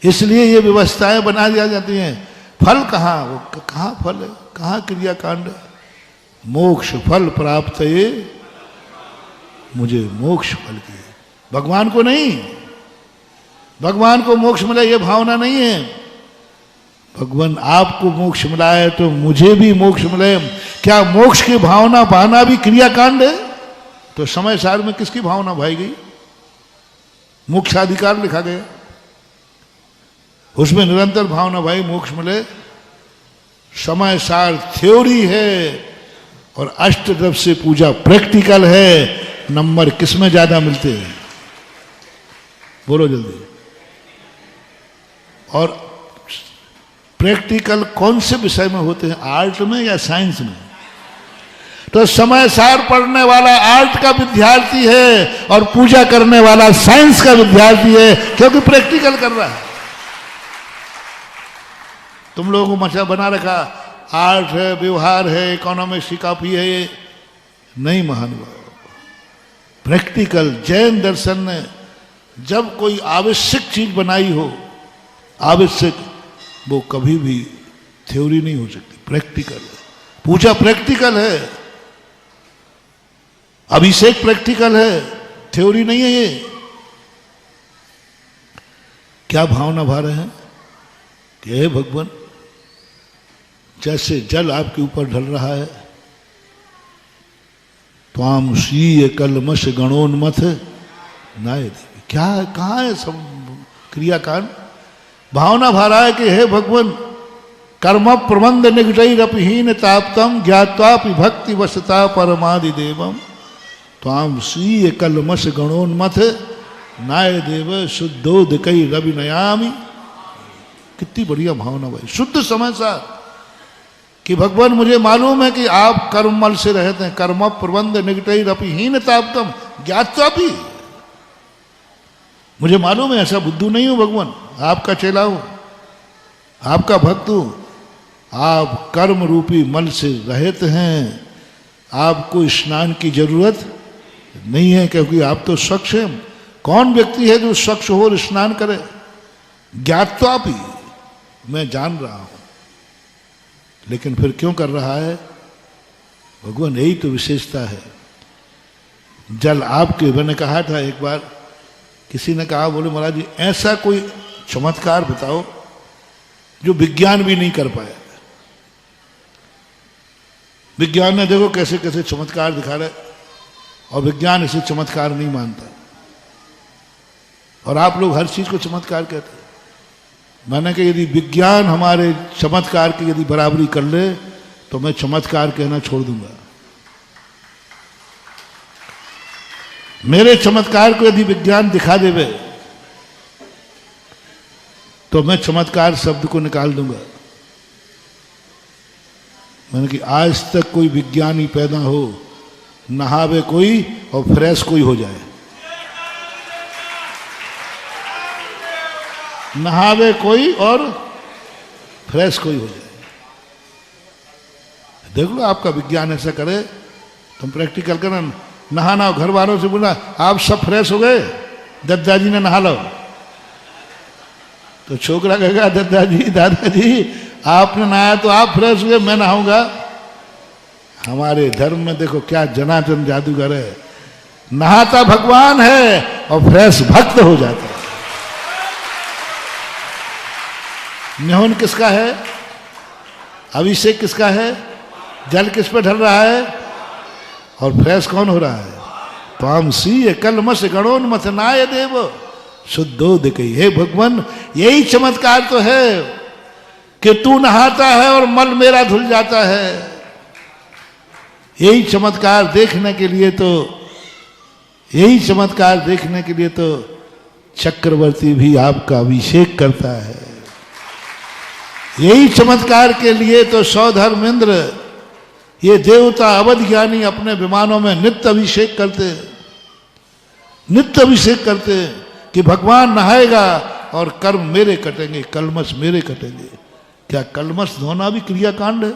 इसलिए ये व्यवस्थाएं बना दिया जाती हैं। फल कहाँ, वो कहाँ फल है, कहाँ क्रियाकांड है? मोक्ष फल प्राप्त ये मुझे मोक्ष फल की, भगवान को नहीं। भगवान को मोक्ष मिला ये भावना नहीं है। भगवान आपको मोक्ष मिला है तो मुझे भी मोक्ष मिले। क्या मोक्ष की भावना पाना भी क्रियाकांड है? तो समय सार में किसकी भावना भाई गई? मोक्षाधिकार लिखा गया, उसमें निरंतर भावना भाई मोक्ष मिले। समय सार थ्योरी है और अष्टद्रव्य से पूजा प्रैक्टिकल है। नंबर किसमें ज्यादा मिलते हैं? बोलो जल्दी। और प्रैक्टिकल कौन से विषय में होते हैं, आर्ट में या साइंस में? तो समय सार पढ़ने वाला आर्ट का विद्यार्थी है और पूजा करने वाला साइंस का विद्यार्थी है, क्योंकि प्रैक्टिकल कर रहा है। तुम लोगों को मचा बना रखा आर्ट है, व्यवहार है, इकोनॉमिक्स की कॉपी है, ये नहीं महानुभाव। प्रैक्टिकल जैन दर्शन ने जब कोई आवश्यक चीज बनाई हो, आवश्यक, वो कभी भी थ्योरी नहीं हो सकती, प्रैक्टिकल है। पूजा प्रैक्टिकल है, अभिषेक प्रैक्टिकल है, थ्योरी नहीं है। ये क्या भावना भा रहे हैं कि हे भगवान, जैसे जल आपके ऊपर ढल रहा है, त्वाम शीय कलमश गणोन्मथ नाय। क्या कहाँ है सब क्रियाकांड? भावना भा रहा है कि हे भगवान, कर्म प्रबंध निगटैरपहीन ताप्तम ज्ञात्वापि भक्ति वसता परमादि देवम त्वाम शीय कलमश गणोन्मथ नाय देव शुद्धोदकई रविनयामि। कितनी बढ़िया भावना भाई, शुद्ध समय सार कि भगवान मुझे मालूम है कि आप कर्ममल से रहते हैं। कर्म प्रबंध निगटैरपहीन ताप्तम ज्ञात्वा भी, मुझे मालूम है ऐसा बुद्धू नहीं हूं भगवान, आपका चेला हूं, आपका भक्त हूं। आप कर्म रूपी मल से रहित हैं, आपको स्नान की जरूरत नहीं है, क्योंकि आप तो स्वच्छ हैं। कौन व्यक्ति है जो स्वच्छ हो और स्नान करे? ज्ञात्वा भी, मैं जान रहा हूं, लेकिन फिर क्यों कर रहा है भगवान? यही तो विशेषता है। जल आपके, मैंने कहा था एक बार, किसी ने कहा, बोले महाराज जी ऐसा कोई चमत्कार बताओ जो विज्ञान भी नहीं कर पाया। विज्ञान ने देखो कैसे कैसे चमत्कार दिखा रहे, और विज्ञान इसे चमत्कार नहीं मानता, और आप लोग हर चीज को चमत्कार कहते हैं। मैंने कहा यदि विज्ञान हमारे चमत्कार की यदि बराबरी कर ले तो मैं चमत्कार कहना छोड़ दूंगा। मेरे चमत्कार को यदि विज्ञान दिखा देवे तो मैं चमत्कार शब्द को निकाल दूंगा। मैंने कि आज तक कोई विज्ञानी पैदा हो, नहावे कोई और फ्रेश कोई हो जाए, नहावे कोई और फ्रेश कोई हो जाए। देख लो आपका विज्ञान ऐसा करे, तुम प्रैक्टिकल करना, नहाना घर वालों से बोला आप सब फ्रेश हो गए, दादाजी ने नहा लो, तो छोकरा कहेगा दादाजी आपने नहाया तो आप फ्रेश हुए, मैं नहाऊंगा। हमारे धर्म में देखो क्या जनार्दन जादूगर है, नहाता भगवान है और फ्रेश भक्त हो जाता है। न्योन किसका है? अभिषेक किसका है? जल किस पे ढल रहा है और फ्रेश कौन हो रहा है? त्वाम शीय कलमश गणोन्मथ नाय देव शुद्धोदकई। हे भगवान, यही चमत्कार तो है कि तू नहाता है और मल मेरा धुल जाता है। यही चमत्कार देखने के लिए तो, यही चमत्कार देखने के लिए तो चक्रवर्ती भी आपका अभिषेक करता है। यही चमत्कार के लिए तो सौधर्मेंद्र ये देवता अवध ज्ञानी अपने विमानों में नित्य अभिषेक करते हैं, नित्य अभिषेक करते हैं कि भगवान नहाएगा और कर्म मेरे कटेंगे, कलमश मेरे कटेंगे। क्या कलमश धोना भी क्रियाकांड है?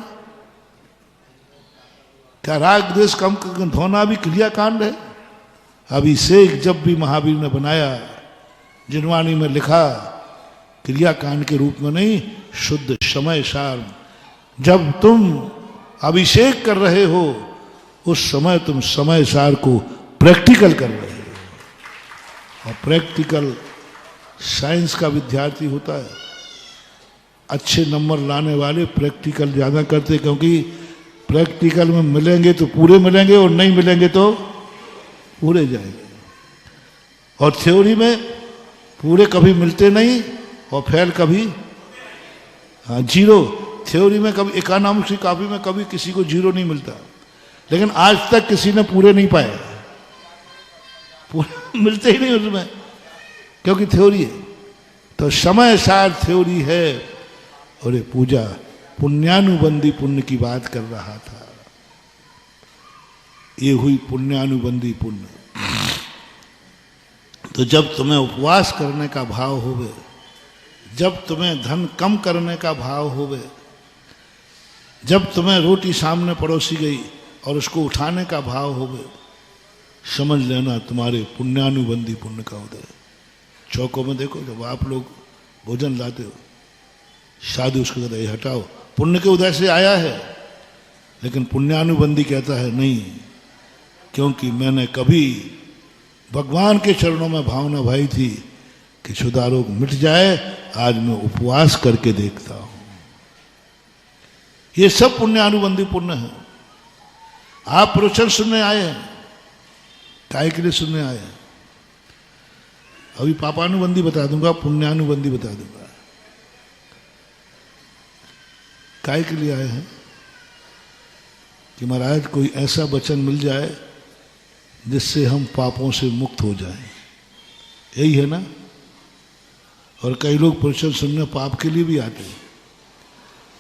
क्या राग द्वेष कम धोना भी क्रियाकांड है? अभिषेक जब भी महावीर ने बनाया, जिनवाणी में लिखा, क्रियाकांड के रूप में नहीं, शुद्ध समय सार। जब तुम अभिषेक कर रहे हो उस समय तुम समय सार को प्रैक्टिकल कर रहे हो। और प्रैक्टिकल साइंस का विद्यार्थी होता है। अच्छे नंबर लाने वाले प्रैक्टिकल ज़्यादा करते, क्योंकि प्रैक्टिकल में मिलेंगे तो पूरे मिलेंगे और नहीं मिलेंगे तो पूरे जाएंगे। और थ्योरी में पूरे कभी मिलते नहीं और फेल कभी, हाँ, जीरो। थ्योरी में कभी, इकोनॉमिक्स की कॉपी में कभी किसी को जीरो नहीं मिलता, लेकिन आज तक किसी ने पूरे नहीं पाए, पूरे मिलते ही नहीं उसमें, क्योंकि थ्योरी है। तो समय सार थ्योरी है। और ये पूजा पुण्यानुबंधी पुण्य की बात कर रहा था। ये हुई पुण्यानुबंधी पुण्य। तो जब तुम्हें उपवास करने का भाव होवे, जब तुम्हें धन कम करने का भाव होवे, जब तुम्हें रोटी सामने पड़ोसी गई और उसको उठाने का भाव होवे, समझ लेना तुम्हारे पुण्यानुबंधी पुण्य का उदय। चौकों में देखो, जब आप लोग भोजन लाते हो, साधु उसको कहता है हटाओ, पुण्य के उदय से आया है। लेकिन पुण्यानुबंधी कहता है नहीं, क्योंकि मैंने कभी भगवान के चरणों में भावना भाई थी कि क्षुधा रोग मिट जाए, आज मैं उपवास करके देखता हूं। ये सब पुण्यानुबंधी पुण्य है। आप प्रवचन सुनने आए हैं, काय के लिए सुनने आए हैं? अभी पापानुबंधी बता दूंगा, पुण्यानुबंधी बता दूंगा। काय के लिए आए हैं? कि महाराज कोई ऐसा वचन मिल जाए जिससे हम पापों से मुक्त हो जाएं, यही है ना? और कई लोग प्रवचन सुनने पाप के लिए भी आते हैं,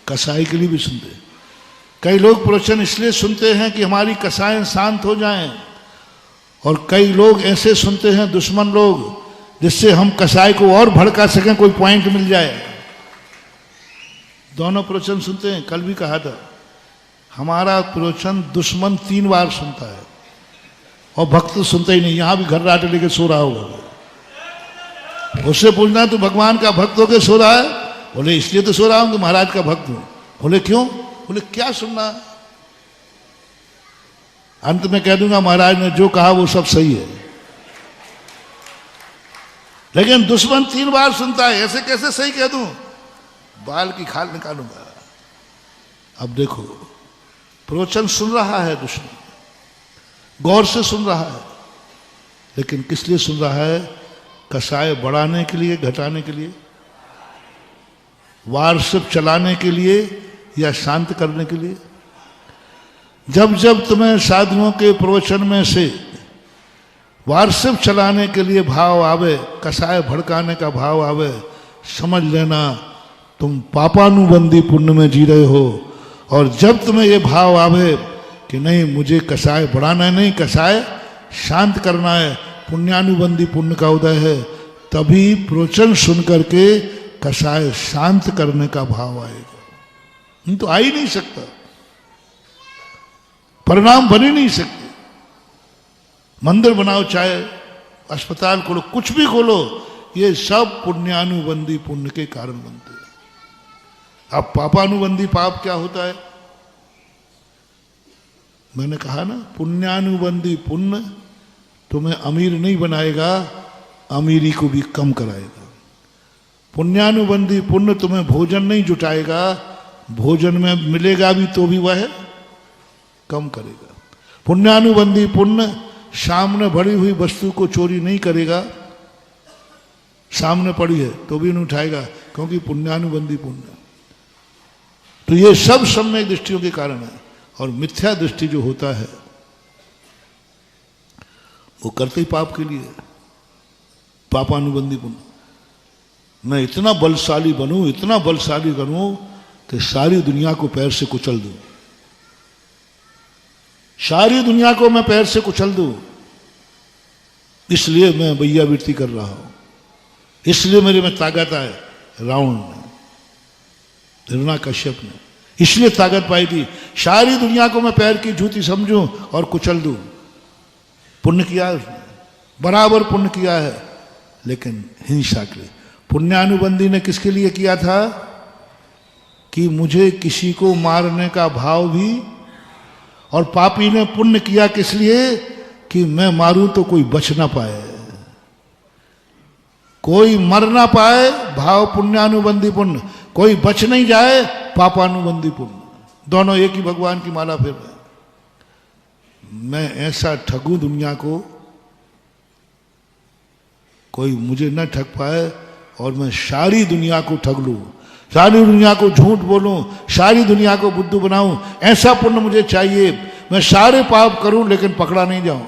कसाई के लिए भी सुनते हैं। कई लोग प्रवचन इसलिए सुनते हैं कि हमारी कसाएं शांत हो जाएं, और कई लोग ऐसे सुनते हैं, दुश्मन लोग, जिससे हम कसाई को और भड़का सकें, कोई पॉइंट मिल जाए। दोनों प्रवचन सुनते हैं। कल भी कहा था, हमारा प्रवचन दुश्मन 3 बार सुनता है और भक्त सुनता ही नहीं। यहां भी घर राटे लेके सो रहा होगा, उससे पूछना तो भगवान का भक्त होकर सो रहा है? बोले इसलिए तो सो रहा हूं कि महाराज का भक्त हूं। बोले क्यों? बोले क्या सुनना? अंत में कह दूंगा महाराज ने जो कहा वो सब सही है। लेकिन दुश्मन 3 बार सुनता है, ऐसे कैसे सही कह दूं? बाल की खाल निकालूंगा। अब देखो, प्रवचन सुन रहा है दुश्मन, गौर से सुन रहा है, लेकिन किस लिए सुन रहा है? कसाय बढ़ाने के लिए, घटाने के लिए, वारशिप चलाने के लिए, या शांत करने के लिए? जब जब तुम्हें साधुओं के प्रवचन में से वारशिप चलाने के लिए भाव आवे, कसाय भड़काने का भाव आवे, समझ लेना तुम पापानुबंधी पुण्य में जी रहे हो। और जब तुम्हें ये भाव आवे कि नहीं, मुझे कसाय बढ़ाना नहीं, कसाय शांत करना है, पुण्यानुबंधी पुण्य का उदय है, तभी प्रवचन सुन करके कसाय शांत करने का भाव आएगा। नहीं तो आ ही नहीं सकता, परिणाम बन ही नहीं सकते। मंदिर बनाओ, चाहे अस्पताल खोलो, कुछ भी खोलो, ये सब पुण्यानुबंधी पुण्य के कारण बनते हैं। अब पापानुबंधी पाप क्या होता है? मैंने कहा ना, पुण्यानुबंधी पुण्य तुम्हें अमीर नहीं बनाएगा, अमीरी को भी कम कराएगा। पुण्यानुबंधी पुण्य तुम्हें भोजन नहीं जुटाएगा, भोजन में मिलेगा भी तो भी वह कम करेगा। पुण्यानुबंधी पुण्य सामने भरी हुई वस्तु को चोरी नहीं करेगा, सामने पड़ी है तो भी नहीं उठाएगा, क्योंकि पुण्यानुबंधी पुण्य। तो ये सब सम्यक दृष्टियों के कारण है। और मिथ्या दृष्टि जो होता है वो करते ही पाप के लिए, पापानुबंधी पुण्य। मैं इतना बलशाली बनूं, इतना बलशाली बनूं कि सारी दुनिया को पैर से कुचल दूं, सारी दुनिया को मैं पैर से कुचल दूं। इसलिए मैं वैयावृत्ति कर रहा हूं, इसलिए मेरे में ताकत है। रावण ने, हिरण्यकश्यप ने इसलिए ताकत पाई थी, सारी दुनिया को मैं पैर की जूती समझूं और कुचल दूं। पुण्य किया है उसने, बराबर पुण्य किया है, लेकिन हिंसा के लिए। पुण्यानुबंधी ने किसके लिए किया था? कि मुझे किसी को मारने का भाव भी। और पापी ने पुण्य किया किस लिए? कि मैं मारूं तो कोई बच ना पाए, कोई मर ना पाए, भाव पुण्यानुबंधी पुण्य। कोई बच नहीं जाए, पापानुबंधी पुण्य। दोनों एक ही भगवान की माला फिर रहे। मैं ऐसा ठगूं दुनिया को, कोई मुझे न ठग पाए, और मैं सारी दुनिया को ठग लूं, सारी दुनिया को झूठ बोलूं, सारी दुनिया को बुद्धू बनाऊं। ऐसा पुण्य मुझे चाहिए। मैं सारे पाप करूं लेकिन पकड़ा नहीं जाऊं,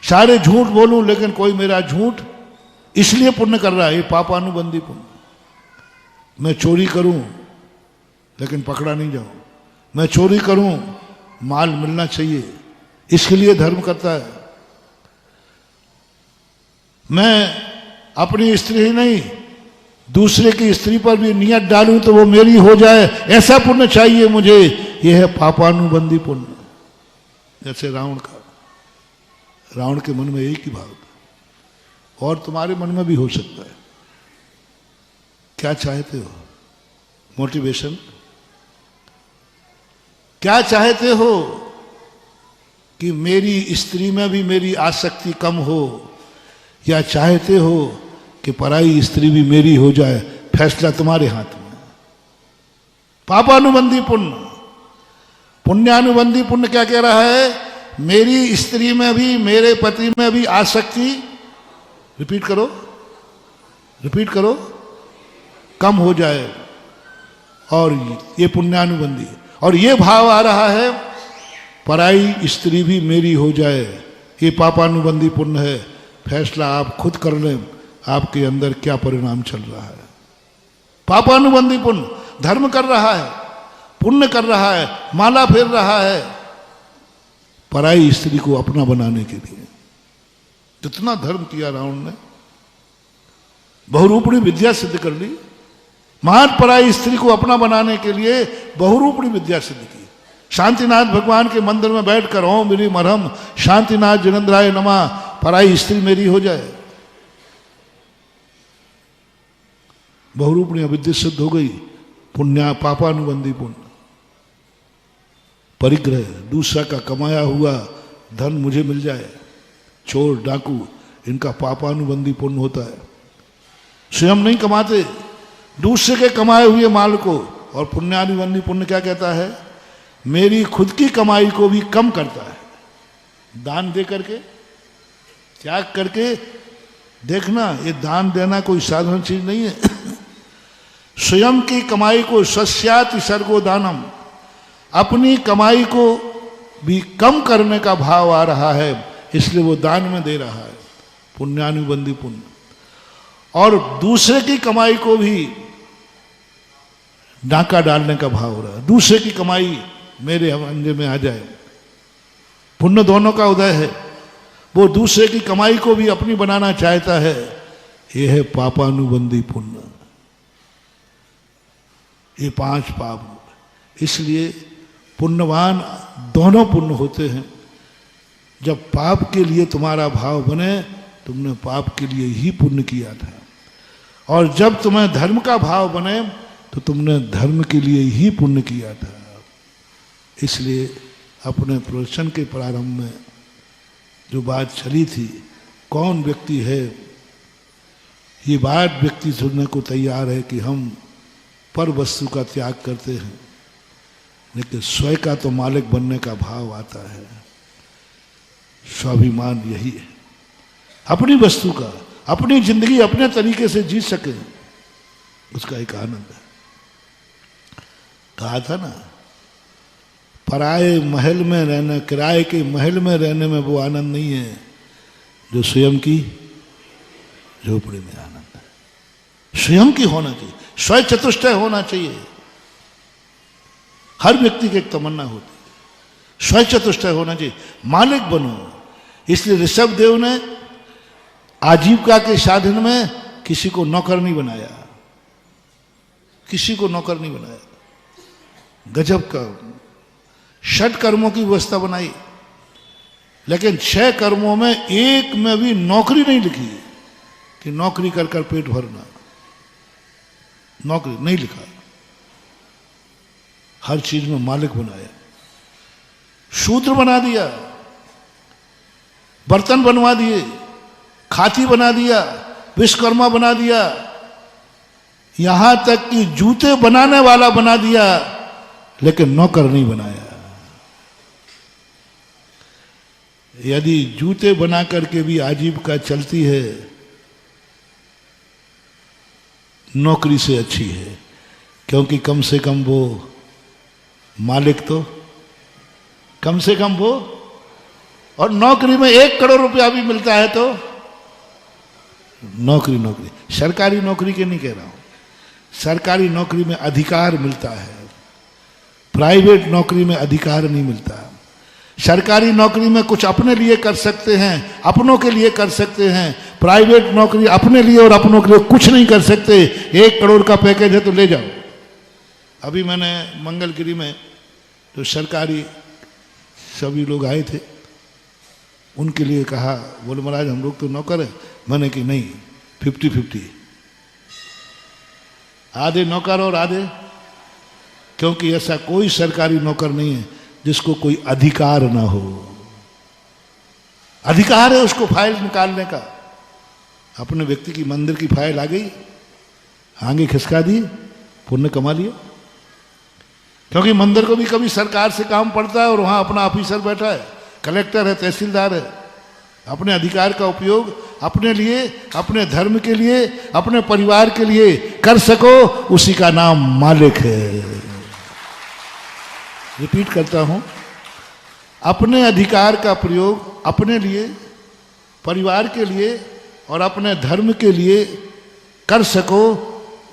सारे झूठ बोलूं लेकिन कोई मेरा झूठ इसलिए पुण्य कर रहा है, ये पापानुबंधी पुण्य। मैं चोरी करूं लेकिन पकड़ा नहीं जाऊं, मैं चोरी करूं, माल मिलना चाहिए, इसके लिए धर्म करता है। मैं अपनी स्त्री ही नहीं, दूसरे की स्त्री पर भी नियत डालूं तो वो मेरी हो जाए, ऐसा पुण्य चाहिए मुझे। यह है पापानुबंधी पुण्य। जैसे रावण का, रावण के मन में एक ही भाव था, और तुम्हारे मन में भी हो सकता है। क्या चाहते हो? मोटिवेशन क्या चाहते हो? कि मेरी स्त्री में भी मेरी आसक्ति कम हो, या चाहते हो कि पराई स्त्री भी मेरी हो जाए? फैसला तुम्हारे हाथ में। पापानुबंधी पुण्य। पुण्यानुबंधी पुण्य क्या कह रहा है? मेरी स्त्री में भी, मेरे पति में भी आसक्ति, रिपीट करो, रिपीट करो, कम हो जाए। और ये पुण्यानुबंधी। और ये भाव आ रहा है, पराई स्त्री भी मेरी हो जाए, ये पापानुबंधी पुण्य है। फैसला आप खुद कर लें, आपके अंदर क्या परिणाम चल रहा है। पापानुबंधी पुण्य, धर्म कर रहा है, पुण्य कर रहा है, माला फेर रहा है, पराई स्त्री को अपना बनाने के लिए। जितना धर्म किया रावण ने, बहुरूपणी विद्या सिद्ध कर ली। महान पराई स्त्री को अपना बनाने के लिए बहुरूपणी विद्या सिद्ध की। शांतिनाथ भगवान के मंदिर में बैठकर ओम मेरी मरहम शांतिनाथ जिनेन्द्राय नमः, पराई स्त्री मेरी हो जाए। बहुरूपणी अविद्या सिद्ध हो गई। पुण्य, पापानुबंधी पुण्य। परिग्रह, दूसरा का कमाया हुआ धन मुझे मिल जाए। चोर डाकू, इनका पापानुबंधी पुण्य होता है। स्वयं नहीं कमाते, दूसरे के कमाए हुए माल को। और पुण्यानुबंधी पुण्य क्या कहता है? मेरी खुद की कमाई को भी कम करता है। दान दे करके, त्याग करके। देखना, ये दान देना कोई साधारण चीज नहीं है। स्वयं की कमाई को, सस्याति सर्गो दानम, अपनी कमाई को भी कम करने का भाव आ रहा है, इसलिए वो दान में दे रहा है। पुण्यानुबंधी पुण्य। और दूसरे की कमाई को भी डाका डालने का भाव हो रहा है। दूसरे की कमाई मेरे अंजे में आ जाए। पुण्य दोनों का उदय है। वो दूसरे की कमाई को भी अपनी बनाना चाहता है। यह है पापानुबंधी पुण्य। ये 5 पाप। इसलिए पुण्यवान दोनों पुण्य होते हैं। जब पाप के लिए तुम्हारा भाव बने, तुमने पाप के लिए ही पुण्य किया था। और जब तुम्हें धर्म का भाव बने, तो तुमने धर्म के लिए ही पुण्य किया था। इसलिए अपने प्रवचन के प्रारंभ में जो बात चली थी, कौन व्यक्ति है, ये बात व्यक्ति सुनने को तैयार है कि हम पर वस्तु का त्याग करते हैं, लेकिन स्वयं का तो मालिक बनने का भाव आता है। स्वाभिमान यही है। अपनी वस्तु का, अपनी जिंदगी अपने तरीके से जी सके, उसका एक आनंद है। कहा था ना, पराए महल में रहना, किराए के महल में रहने में वो आनंद नहीं है जो स्वयं की झोपड़ी में आनंद है। स्वयं की होना चाहिए, स्वयं चतुष्टय होना चाहिए। हर व्यक्ति की एक तमन्ना होती है, स्वयं चतुष्टय होना चाहिए, मालिक बनो। इसलिए ऋषभ देव ने आजीविका के साधन में किसी को नौकर नहीं बनाया, किसी को नौकर नहीं बनाया। गजब का षट कर्मों की व्यवस्था बनाई, लेकिन 6 कर्मों में एक में भी नौकरी नहीं लिखी कि नौकरी कर कर पेट भरना, नौकरी नहीं लिखा। हर चीज में मालिक बनाया, शूद्र बना दिया, बर्तन बनवा दिए, खाती बना दिया, विश्वकर्मा बना दिया, यहां तक कि जूते बनाने वाला बना दिया, लेकिन नौकर नहीं बनाया। यदि जूते बना करके भी आजीविका चलती है, नौकरी से अच्छी है, क्योंकि कम से कम वो मालिक तो कम से कम वो, और नौकरी में 1 करोड़ रुपया भी मिलता है तो नौकरी नौकरी। सरकारी नौकरी के नहीं कह रहा हूं, सरकारी नौकरी में अधिकार मिलता है, प्राइवेट नौकरी में अधिकार नहीं मिलता। सरकारी नौकरी में कुछ अपने लिए कर सकते हैं, अपनों के लिए कर सकते हैं, प्राइवेट नौकरी अपने लिए और अपनों के लिए कुछ नहीं कर सकते। 1 करोड़ का पैकेज है तो ले जाओ। अभी मैंने मंगलगिरी में तो सरकारी सभी लोग आए थे, उनके लिए कहा, बोले महाराज हम लोग तो नौकर है। मैंने कि नहीं, 50-50, आधे नौकर और आधे, क्योंकि ऐसा कोई सरकारी नौकर नहीं है जिसको कोई अधिकार ना हो। अधिकार है उसको फाइल निकालने का। अपने व्यक्ति की मंदिर की फाइल आ गई, आगे खिसका दी, पुण्य कमा लिया। क्योंकि मंदिर को भी कभी सरकार से काम पड़ता है और वहां अपना ऑफिसर बैठा है, कलेक्टर है, तहसीलदार है। अपने अधिकार का उपयोग अपने लिए, अपने धर्म के लिए, अपने परिवार के लिए कर सको, उसी का नाम मालिक है। रिपीट करता हूं, अपने अधिकार का प्रयोग अपने लिए, परिवार के लिए और अपने धर्म के लिए कर सको,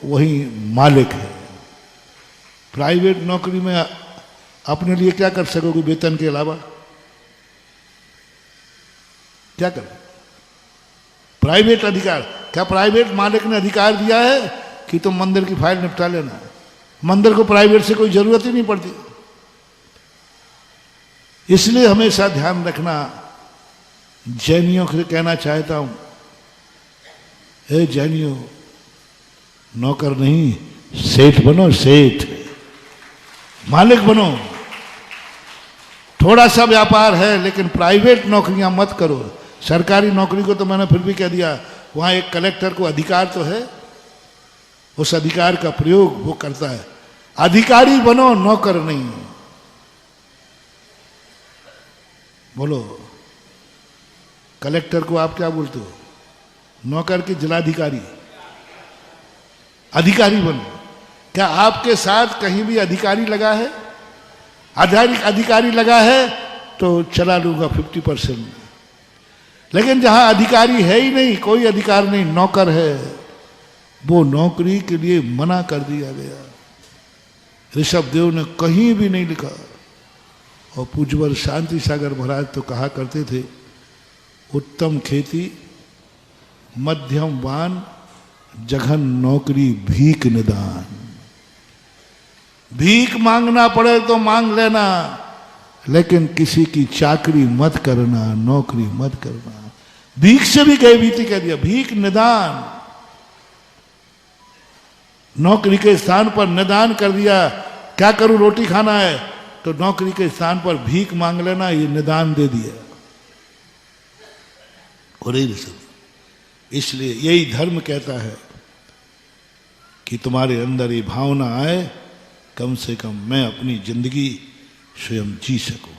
वही मालिक है। प्राइवेट नौकरी में अपने लिए क्या कर सकोगे वेतन के अलावा? क्या कर? प्राइवेट अधिकार, क्या प्राइवेट मालिक ने अधिकार दिया है कि तुम मंदिर की फाइल निपटा लेना? मंदिर को प्राइवेट से कोई जरूरत ही नहीं पड़ती। इसलिए हमेशा ध्यान रखना। जैनियों से कहना चाहता हूं, हे जैनियों, नौकर नहीं, सेठ बनो, सेठ, मालिक बनो। थोड़ा सा व्यापार है, लेकिन प्राइवेट नौकरियां मत करो। सरकारी नौकरी को तो मैंने फिर भी कह दिया, वहां एक कलेक्टर को अधिकार तो है, उस अधिकार का प्रयोग वो करता है। अधिकारी बनो, नौकर नहीं। बोलो, कलेक्टर को आप क्या बोलते हो? नौकर की जिलाधिकारी। अधिकारी बनो। क्या आपके साथ कहीं भी अधिकारी लगा है? अधिकारी लगा है तो चला लूंगा 50%। लेकिन जहां अधिकारी है ही नहीं, कोई अधिकार नहीं, नौकर है, वो नौकरी के लिए मना कर दिया गया। ऋषभ देव ने कहीं भी नहीं लिखा। और पूज्यवर शांति सागर महाराज तो कहा करते थे, उत्तम खेती, मध्यम वान, जघन नौकरी, भीख निदान। भीख मांगना पड़े तो मांग लेना, लेकिन किसी की चाकरी मत करना, नौकरी मत करना। भीख से भी गए बीती कह दिया, भीख निदान। नौकरी के स्थान पर निदान कर दिया। क्या करूं, रोटी खाना है तो नौकरी के स्थान पर भीख मांग लेना, ये निदान दे दिया। और इसलिए यही धर्म कहता है कि तुम्हारे अंदर ये भावना आए, कम से कम मैं अपनी जिंदगी स्वयं जी सकूं।